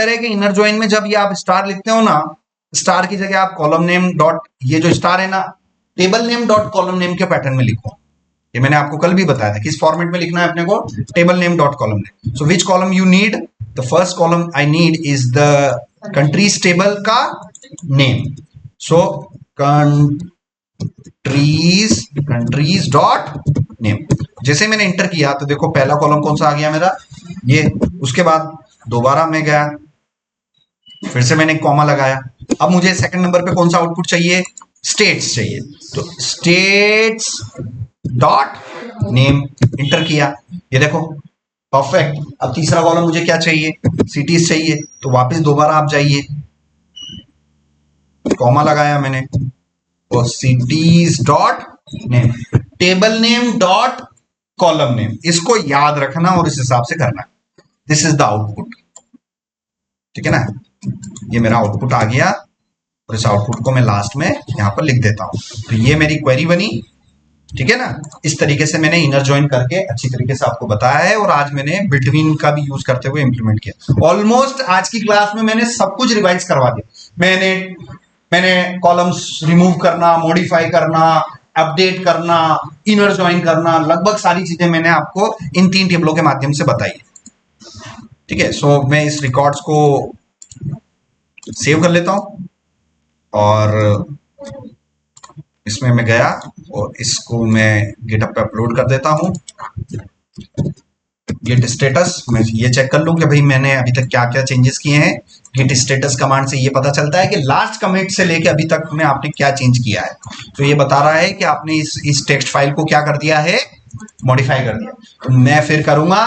A: है कि इनर ज्वाइन में जब ये आप स्टार लिखते हो ना, स्टार की जगह आप कॉलम नेम डॉट, ये जो स्टार है ना, table name dot column name के पैटर्न में लिखो। ये मैंने आपको कल भी बताया था किस फॉर्मेट में लिखना है अपने को, table name dot column name. So which column you need, the first column I need is the countries table का नेम। सो कंट्रीज डॉट नेम, जैसे मैंने इंटर किया तो देखो पहला कॉलम कौन सा आ गया मेरा, ये। उसके बाद दोबारा मैं गया, फिर से मैंने कॉमा लगाया। अब मुझे सेकंड नंबर पे कौन सा आउटपुट चाहिए, स्टेट्स चाहिए, तो स्टेट्स डॉट नेम, इंटर किया, ये देखो परफेक्ट। अब तीसरा कॉलम मुझे क्या चाहिए, सिटीज चाहिए, तो वापस दोबारा आप जाइए, कॉमा लगाया मैंने, और cities dot name, table name dot column name, इसको याद रखना और इस हिसाब से करना। दिस इज द आउटपुट, ठीक है ना। ये मेरा आउटपुट आ गया, और इस आउटपुट को मैं लास्ट में यहां पर लिख देता हूं। तो ये मेरी क्वेरी बनी, ठीक है ना। इस तरीके से मैंने इनर ज्वाइन करके अच्छी तरीके से आपको बताया है, और आज मैंने बिटवीन का भी यूज करते हुए इंप्लीमेंट किया। ऑलमोस्ट आज की क्लास में मैंने सब कुछ रिवाइज करवा दिया। मैंने कॉलम्स रिमूव करना, मॉडिफाई करना, अपडेट करना, इनर ज्वाइन करना, लगभग सारी चीजें मैंने आपको इन 3 टेबलों के माध्यम से बताई, ठीक है। सो मैं इस रिकॉर्ड्स को सेव कर लेता हूं, और इसमें मैं गया और इसको मैं गिटहब पे अपलोड कर देता हूं। गिट स्टेटस, मैं ये चेक कर लूं कि भाई मैंने अभी तक क्या क्या चेंजेस किए हैं। गिट स्टेटस कमांड से ये पता चलता है कि लास्ट कमिट से लेके अभी तक में आपने क्या चेंज किया है। तो ये बता रहा है कि आपने इस टेक्स्ट फाइल को क्या कर दिया है, मॉडिफाई कर दिया। तो मैं फिर करूंगा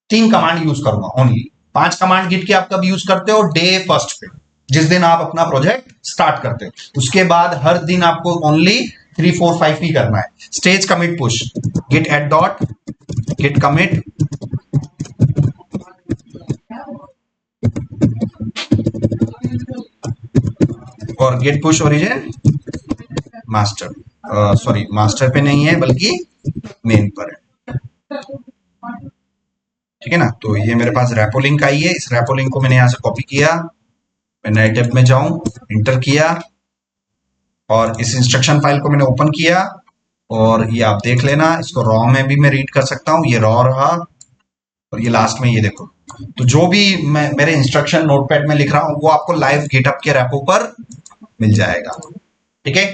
A: 3 कमांड यूज करूंगा ओनली। 5 कमांड गिट के आप कब यूज करते हो? डे फर्स्ट पे, जिस दिन आप अपना प्रोजेक्ट स्टार्ट करते हो। उसके बाद हर दिन आपको ओनली 3 4 5 ही करना है। Stage commit push, git add dot git commit और git push origin master, sorry master पे नहीं है बल्कि मेन पर है, ठीक है ना। तो ये मेरे पास रेपो लिंक आई है, इस रेपो लिंक को मैंने यहां से कॉपी किया, मैं नए टैब में जाऊं, इंटर किया और इस इंस्ट्रक्शन फाइल को मैंने ओपन किया और ये आप देख लेना, इसको रॉ में भी मैं रीड कर सकता हूँ, ये रॉ रहा और ये लास्ट में ये देखो। तो जो भी मैं मेरे इंस्ट्रक्शन नोटपैड में लिख रहा हूँ वो आपको लाइव गिटहब के रेपो पर मिल जाएगा, ठीक है।